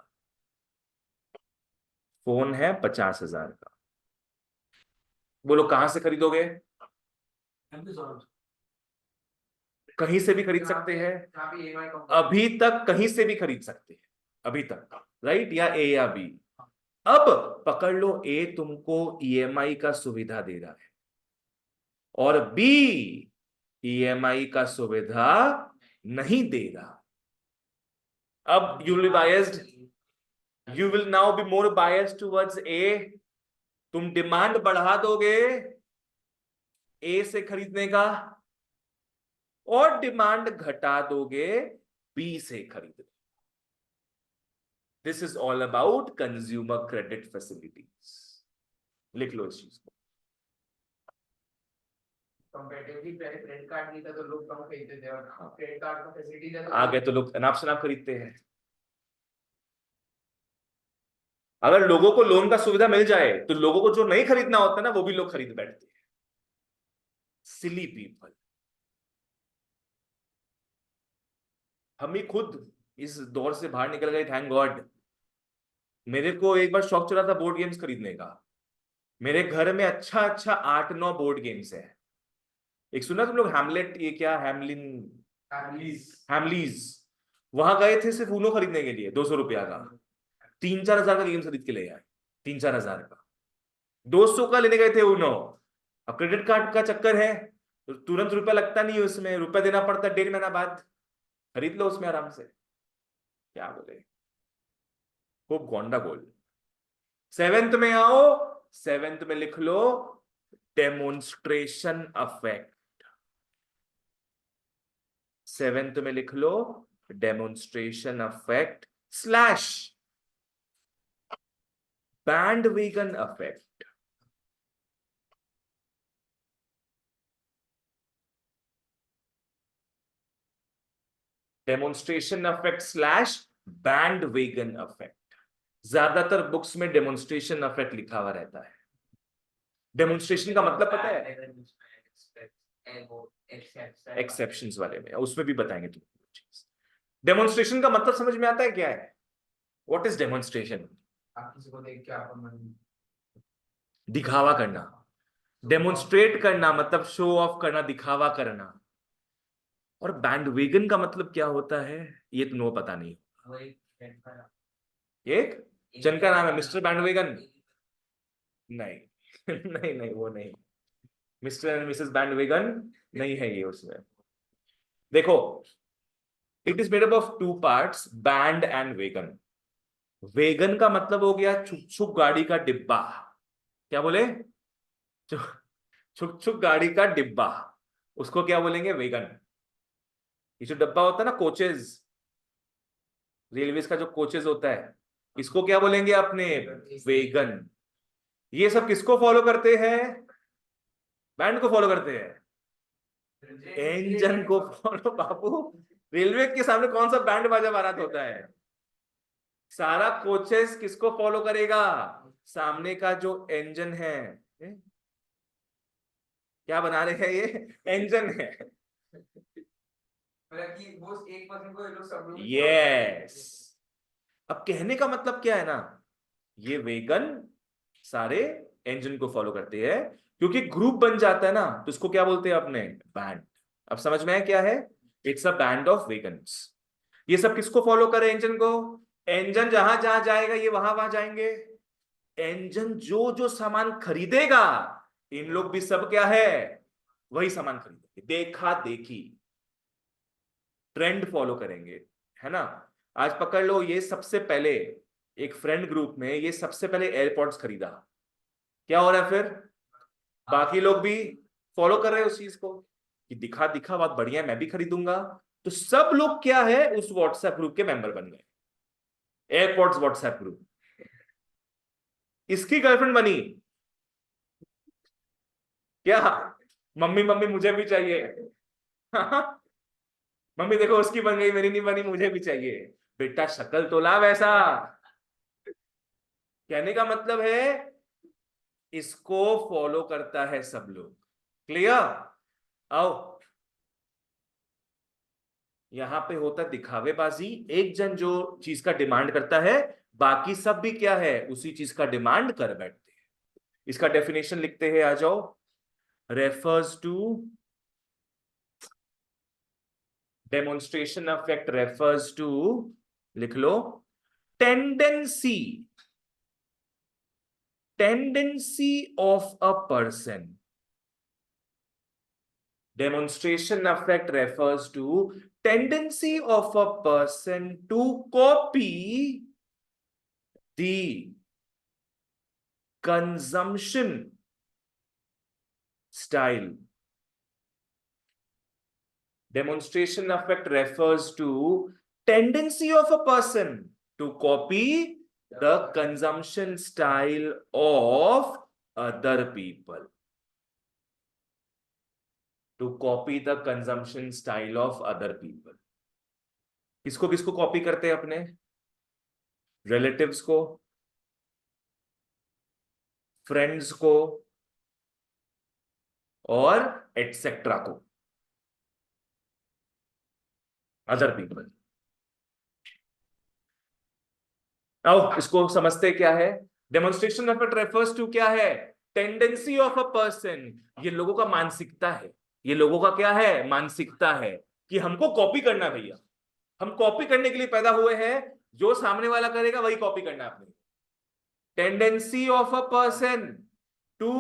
फोन है 50,000 का। बोलो कहां से खरीदोगे? कहीं से भी खरीद सकते हैं, अभी तक कहीं से भी खरीद सकते हैं, अभी तक, राइट? या ए या बी। अब पकड़ लो, ए तुमको ईएमआई का सुविधा दे रहा है और बी ईएमआई का सुविधा नहीं दे रहा। अब you will biased, you will now be more biased towards a. तुम डिमांड बढ़ा दोगे ए से खरीदने का और डिमांड घटा दोगे बी से खरीदने। This is all about consumer credit facilities. लिख लो इस चीज को। कंपैरेटिवली पहले क्रेडिट कार्ड नहीं था तो लोग कम खरीदते थे, और क्रेडिट कार्ड का फैसिलिटी है तो आ गए तो लोग अनाप शनाप खरीदते हैं। अगर लोगों को लोन का सुविधा मिल जाए तो लोगों को जो नहीं खरीदना होता ना वो भी लोग खरीद बैठते हैं। सिली पीपल। हम ही खुद इस दौर से बाहर निकल गए, थैंक गॉड। मेरे को एक बार शौक चला था बोर्ड गेम्स खरीदने का। मेरे घर में अच्छा अच्छा 8-9 बोर्ड गेम्स है। एक सुना तुम लोग हैमलेट, ये क्या हैमलिन, हैमलीज। वहां गए थे सिर्फ उनो खरीदने के लिए, 200 रुपया का। 3-4 हजार का गेम खरीद के ले आए, 3-4 हजार का। 200 का लेने गए थे उनो। अब क्रेडिट कार्ड का चक्कर है तो तुरंत रुपया लगता नहीं है उसमें, रुपया देना पड़ता 1.5 महीना बाद। खरीद लो उसमें आराम से। क्या बोले, खूब गोंडा गोल। 7th में आओ, 7th में लिख लो डेमोन्स्ट्रेशन अफेक्ट। 7th में लिख लो demonstration affect slash bandwagon affect. Demonstration affect slash bandwagon affect. ज्यादातर बुक्स में डेमोन्स्ट्रेशन अफेक्ट लिखा हुआ रहता है। डेमोन्स्ट्रेशन का मतलब पता है? एक्सेप्शंस वाले में उसमें भी बताएंगे तुमको चीज। डेमोन्स्ट्रेशन का मतलब समझ में आता है क्या है? What is demonstration? आप किसी को देख के आपको मन दिखावा करना। डेमोन्स्ट्रेट करना मतलब शो ऑफ करना, दिखावा करना। और बैंडवेगन का मतलब क्या होता है ये तुमको पता नहीं। एक जन का नाम है मिस्टर बैंडवेगन? नहीं नहीं नहीं, वो नहीं। मिस्टर एंड मिसेस बैंडवेगन नहीं है ये उसमें। देखो, it is made up of 2 parts, band and wagon. Wagon का मतलब हो गया छुक छुक गाड़ी का डिब्बा। क्या बोले? छुक छुक गाड़ी का डिब्बा, उसको क्या बोलेंगे? वेगन। ये जो डब्बा होता है ना, कोचेज, रेलवेज का जो कोचेज होता है, इसको क्या बोलेंगे अपने? वेगन। ये सब किसको फॉलो करते हैं? बैंड को फॉलो करते हैं, इंजन को फॉलो। बाबू, रेलवे के सामने कौन सा बैंड बाजा बारात होता है? सारा कोचेस किसको फॉलो करेगा? सामने का जो इंजन है। क्या बना रहे हैं ये? इंजन है। मतलब कि वो 1% को ये लोग सब लोग यस। अब कहने का मतलब क्या है ना, ये वेगन सारे इंजन को फॉलो करते हैं, क्योंकि ग्रुप बन जाता है ना, तो इसको क्या बोलते हैं अपने? बैंड। अब समझ में आया क्या है? It's a band of vegans. ये सब किसको फॉलो करे? इंजन को। इंजन जहां जहां जाएगा ये वहां वहां जाएंगे। इंजन जो जो सामान खरीदेगा, इन लोग भी सब क्या है? वही सामान खरीदेंगे। देखा देखी, ट्रेंड फॉलो करेंगे, है ना। आज पकड़ लो, ये सबसे पहले एक फ्रेंड ग्रुप में ये सबसे पहले एयरपॉड्स खरीदा। क्या हो रहा है फिर? बाकी लोग भी फॉलो कर रहे हैं उस चीज को कि दिखा दिखा बहुत बढ़िया है, मैं भी खरीदूंगा। तो सब लोग क्या है, उस व्हाट्सएप ग्रुप के मेंबर बन गए। AirPods WhatsApp group. इसकी गर्लफ्रेंड बनी क्या? मम्मी मम्मी मुझे भी चाहिए। मम्मी देखो उसकी बन गई, मेरी नहीं बनी, मुझे भी चाहिए। बेटा शक्ल तो ला वैसा। कहने का मतलब है इसको फॉलो करता है सब लोग। क्लियर? आओ, यहां पे होता है दिखावेबाजी। एक जन जो चीज का डिमांड करता है, बाकी सब भी क्या है, उसी चीज का डिमांड कर बैठते हैं। इसका डेफिनेशन लिखते हैं, आ जाओ। Refers to, demonstration effect refers to, लिख लो, tendency, tendency of a person. Demonstration effect refers to tendency of a person to copy the consumption style. Demonstration effect refers to tendency of a person to copy the consumption style of other people. To copy the consumption style of other people. किसको किसको copy करते हैं अपने? Relatives को, friends को, और etcetera को, other people. आओ इसको समझते क्या है। डेमोन्स्ट्रेशन एफर्ट रेफर्स टू क्या है? Tendency of a person. ये लोगों का मानसिकता है। ये लोगों का क्या है? मानसिकता है कि हमको कॉपी करना है भैया। हम कॉपी करने के लिए पैदा हुए हैं, जो सामने वाला करेगा वही कॉपी करना है अपने। Tendency of a person to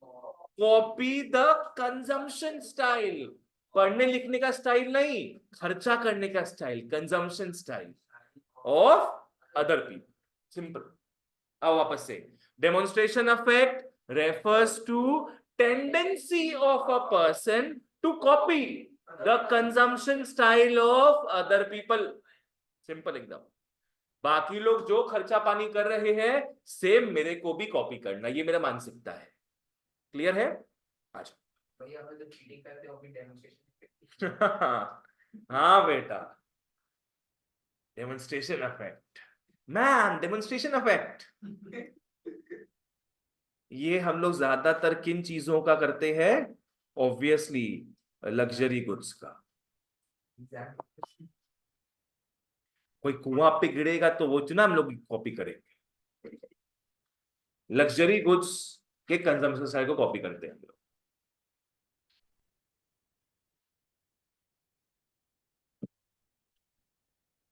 copy the consumption style. पढ़ने लिखने का स्टाइल नहीं, खर्चा करने का style, consumption style of other people. Simple. अब वापस से, demonstration effect refers to tendency of a person to copy the consumption style of other people. Simple एकदम। बाकी लोग जो खर्चा पानी कर रहे हैं, सेम मेरे को भी कॉपी करना, ये मेरा मानसिकता है। क्लियर है? आज भैया हम जो चीटिंग करते हैं वो भी डेमोंस्ट्रेशन। हाँ बेटा, demonstration effect, man, demonstration effect. ये हम लोग ज्यादातर किन चीजों का करते हैं? ऑब्वियसली लग्जरी गुड्स का। कोई कुआं पे गिरेगा तो वो ना हम लोग कॉपी करेंगे। लग्जरी गुड्स के कंजम्पशन स्टाइल को कॉपी करते हैं हम लोग।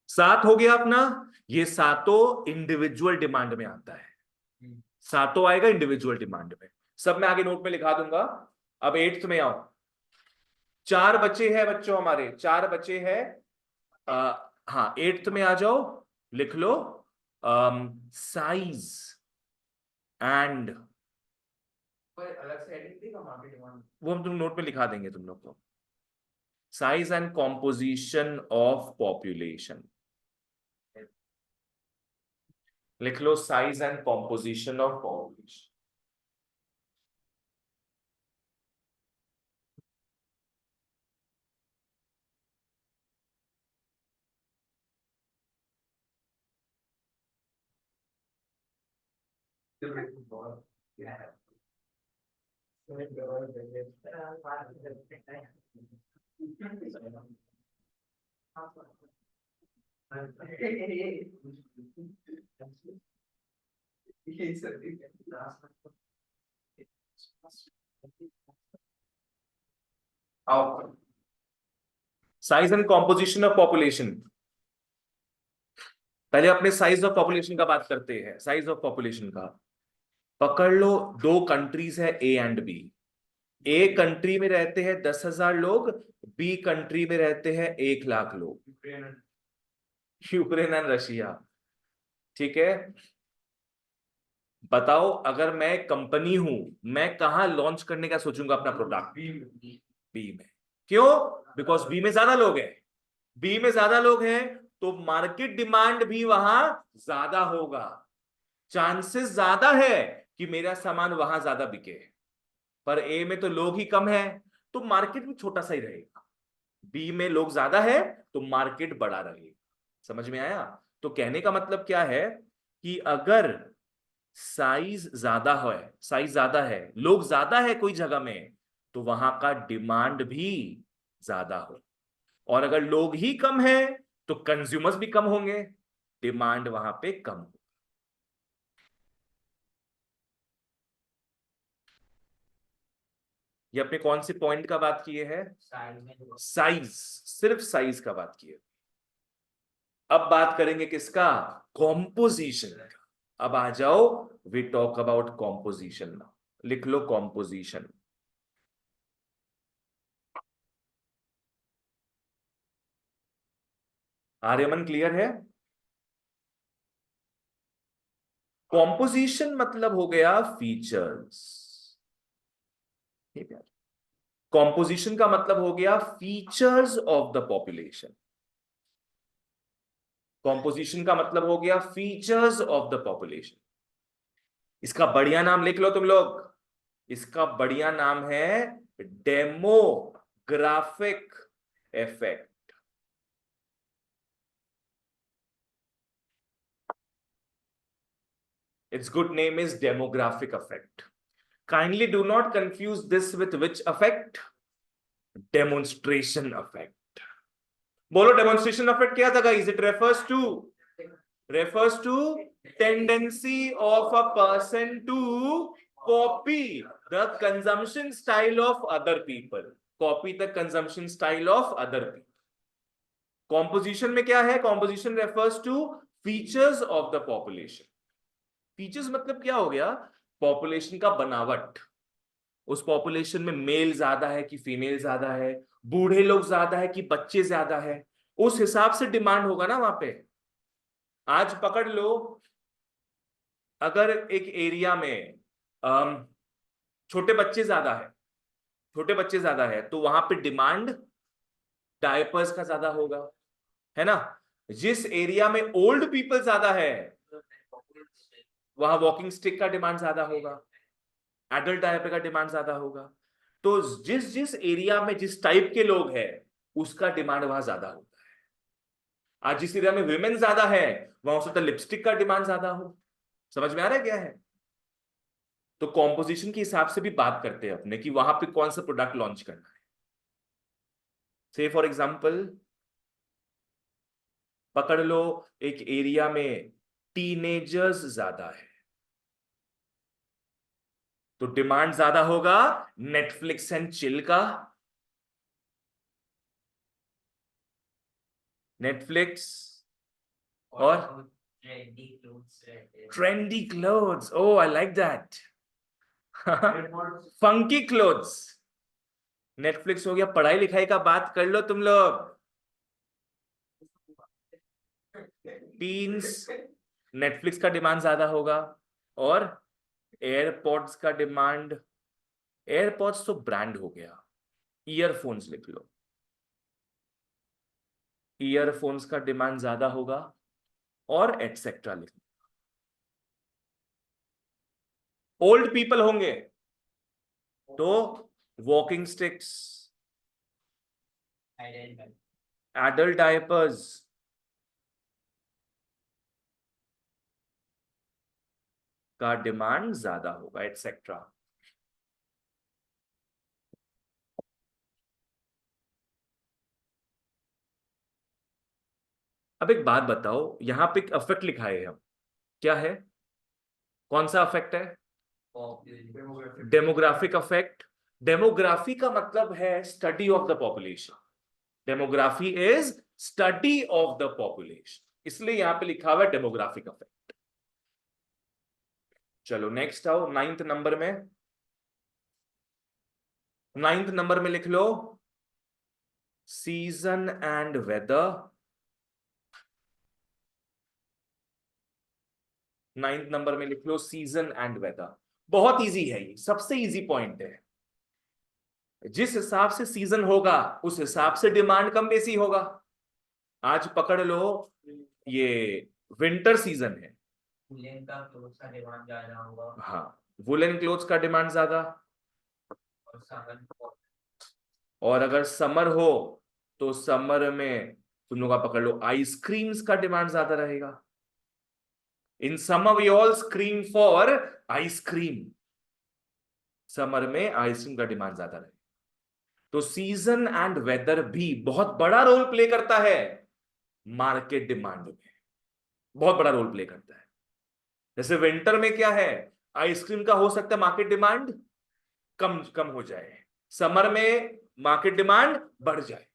सात हो गया अपना। ये सातों इंडिविजुअल डिमांड में आता है। सातों आएगा इंडिविजुअल डिमांड में। सब मैं आगे नोट में लिखा दूंगा। अब एट्थ में आओ। चार बच्चे हैं बच्चों, हमारे चार बच्चे हैं। हाँ, एट्थ में आ जाओ, लिख लो साइज एंड, कोई अलग से हेडिंग देगा वहां पे डिमांड? वो हम तुम नोट में लिखा देंगे तुम लोग को। Size and composition of population. लिख लो size and composition of population. आओ, size and composition of population. पहले अपने साइज ऑफ पॉपुलेशन का बात करते हैं। साइज ऑफ पॉपुलेशन का पकड़ लो, दो कंट्रीज है A and B. A country में रहते हैं 10,000 लोग, बी कंट्री में रहते हैं 1,00,000 लोग। यूक्रेन एंड रशिया, ठीक है। बताओ, अगर मैं कंपनी हूं, मैं कहां लॉन्च करने का सोचूंगा अपना प्रोडक्ट? बी में। क्यों? बिकॉज बी में ज्यादा लोग हैं। बी में ज्यादा लोग हैं तो मार्केट डिमांड भी वहां ज्यादा होगा। चांसेस ज्यादा है कि मेरा सामान वहां ज्यादा बिके। पर ए में तो लोग ही कम है, तो मार्केट भी छोटा सा ही रहेगा। बी में लोग ज्यादा है तो मार्केट बड़ा रहेगा। समझ में आया? तो कहने का मतलब क्या है कि अगर साइज ज्यादा है, साइज ज्यादा है, लोग ज्यादा है कोई जगह में, तो वहां का डिमांड भी ज्यादा हो। और अगर लोग ही कम है तो कंज्यूमर्स भी कम होंगे, डिमांड वहां पे कम हो। ये अपने कौन से पॉइंट का बात किए हैं? साइज, सिर्फ साइज का बात किए। अब बात करेंगे किसका? कॉम्पोजिशन का। अब आ जाओ, वी टॉक अबाउट कॉम्पोजिशन। लिख लो कॉम्पोजिशन। आर्यमन क्लियर है? कॉम्पोजिशन मतलब हो गया फीचर्स। कॉम्पोजिशन का मतलब हो गया features of the population. Composition का मतलब हो गया फीचर्स ऑफ द पॉपुलेशन। इसका बढ़िया नाम लिख लो तुम लोग। इसका बढ़िया नाम है demographic effect. Its good name is demographic effect. Kindly do not confuse this with which effect? Demonstration effect. बोलो demonstration effect क्या था guys? It refers to tendency of a person to copy the consumption style of other people. Copy the consumption style of other people. Composition में क्या है? Composition refers to features of the population. Features मतलब क्या हो गया? Population का बनावट। उस पॉपुलेशन में मेल ज्यादा है कि फीमेल ज्यादा है, बूढ़े लोग ज्यादा है कि बच्चे ज्यादा है, उस हिसाब से डिमांड होगा ना वहां पे। आज पकड़ लो, अगर एक एरिया में छोटे बच्चे ज्यादा है, छोटे बच्चे ज्यादा है, तो वहां पे डिमांड डायपर्स का ज्यादा होगा, है ना। जिस एरिया में ओल्ड पीपल ज्यादा है, वहां वॉकिंग स्टिक का डिमांड ज्यादा होगा, एडल्ट डायपर का डिमांड ज्यादा होगा। तो जिस जिस एरिया में जिस टाइप के लोग हैं, उसका डिमांड वहां ज्यादा होता है। आज जिस एरिया में विमेन ज्यादा है, वहां हो सकता है लिपस्टिक का डिमांड ज्यादा हो। समझ में आ रहा है क्या है? तो कॉम्पोजिशन के हिसाब से भी बात करते हैं अपने कि वहां पे कौन सा प्रोडक्ट लॉन्च करना है। से फॉर एग्जाम्पल, पकड़ लो एक एरिया में टीनेजर्स ज्यादा है, तो डिमांड ज्यादा होगा नेटफ्लिक्स एंड चिल का। नेटफ्लिक्स और trendy clothes. Oh I like that. Funky clothes. Netflix हो गया, पढ़ाई लिखाई का बात कर लो तुम लोग। टीन्स, नेटफ्लिक्स का डिमांड ज्यादा होगा। और एयरपॉड्स का डिमांड, एयरपॉड्स तो ब्रांड हो गया। ईयरफोन्स लिख लो, ईयरफोन्स का डिमांड ज्यादा होगा। और एटसेट्रा लिख लो। ओल्ड पीपल होंगे तो वॉकिंग स्टिक्स, एडल्ट डायपर्स, का डिमांड ज्यादा होगा, एटसेट्रा। अब एक बात बताओ, यहां पे एक अफेक्ट लिखा है हम, क्या है, कौन सा अफेक्ट है? Population demographic affect. डेमोग्राफी का मतलब है study of the population. Demography is study of the population, इसलिए यहां पे लिखा हुआ है डेमोग्राफिक अफेक्ट। चलो नेक्स्ट आओ, 9th नंबर में। 9th नंबर में लिख लो सीजन एंड वेदर। 9th नंबर में लिख लो सीजन एंड वेदर। बहुत इजी है, ये सबसे इजी पॉइंट है। जिस हिसाब से सीजन होगा उस हिसाब से डिमांड कम बेसी होगा। आज पकड़ लो, ये विंटर सीजन है, वुलन का क्लोथ का डिमांड ज्यादा होगा हाँ, वुलन क्लोथ्स का डिमांड ज्यादा। और समर और अगर समर हो तो समर में तुम लोग पकड़ लो आइसक्रीम्स का डिमांड ज्यादा रहेगा। In summer we all scream for ice cream, summer में आइसक्रीम का डिमांड ज्यादा रहेगा। तो सीजन एंड वेदर भी बहुत बड़ा रोल प्ले करता है मार्केट डिमांड में, बहुत बड़ा रोल प्ले करता है। जैसे विंटर में क्या है, आइसक्रीम का हो सकता है मार्केट डिमांड कम कम हो जाए, समर में मार्केट डिमांड बढ़ जाए।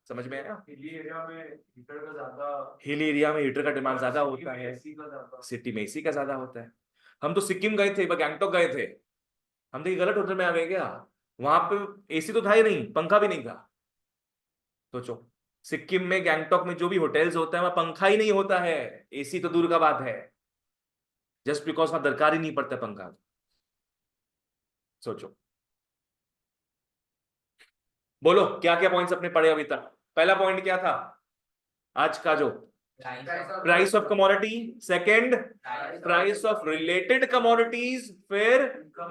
समझ में आया? हिली एरिया में हीटर का ज्यादा, हिल एरिया में हीटर का डिमांड ज्यादा होता है, एसी का ज्यादा। सिटी में एसी का ज्यादा होता है। हम तो सिक्किम गए थे, गैंगटॉक गए थे, हम तो गलत होटल में आ गए क्या? वहां पे एसी तो था ही नहीं, पंखा भी नहीं था। सोचो, सिक्किम में गैंगटॉक में जो भी होटल्स होता है वहां पंखा ही नहीं होता है, एसी तो दूर का बात है, जस्ट बिकॉज वहां दरकार ही नहीं पड़ता पंखा। सोचो, बोलो क्या क्या पॉइंट्स अपने पढ़े अभी तक। पहला पॉइंट क्या था आज का, जो price of commodity, second price of related commodities, फिर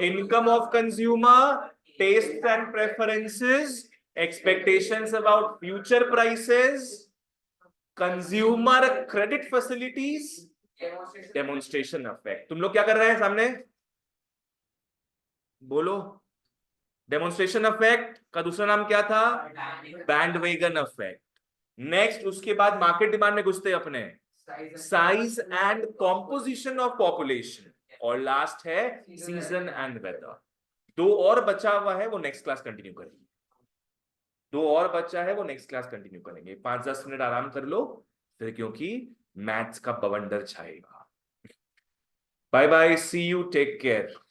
income of consumer, test and preferences, expectations about future prices, consumer credit facilities, demonstration effect. तुम लोग क्या कर रहे हैं सामने, बोलो। डेमोन्स्ट्रेशन इफेक्ट का दूसरा नाम क्या था? बैंडवेगन इफेक्ट। नेक्स्ट उसके बाद मार्केट डिमांड में घुसते अपने size and composition of population, और लास्ट है सीजन एंड वेदर। दो और बचा हुआ है, वो नेक्स्ट क्लास कंटिन्यू करेंगे। दो और बचा है, वो नेक्स्ट क्लास कंटिन्यू करेंगे। 5-10 मिनट आराम कर लो फिर, क्योंकि मैथ्स का बवंडर छाएगा। Bye bye, see you, take care.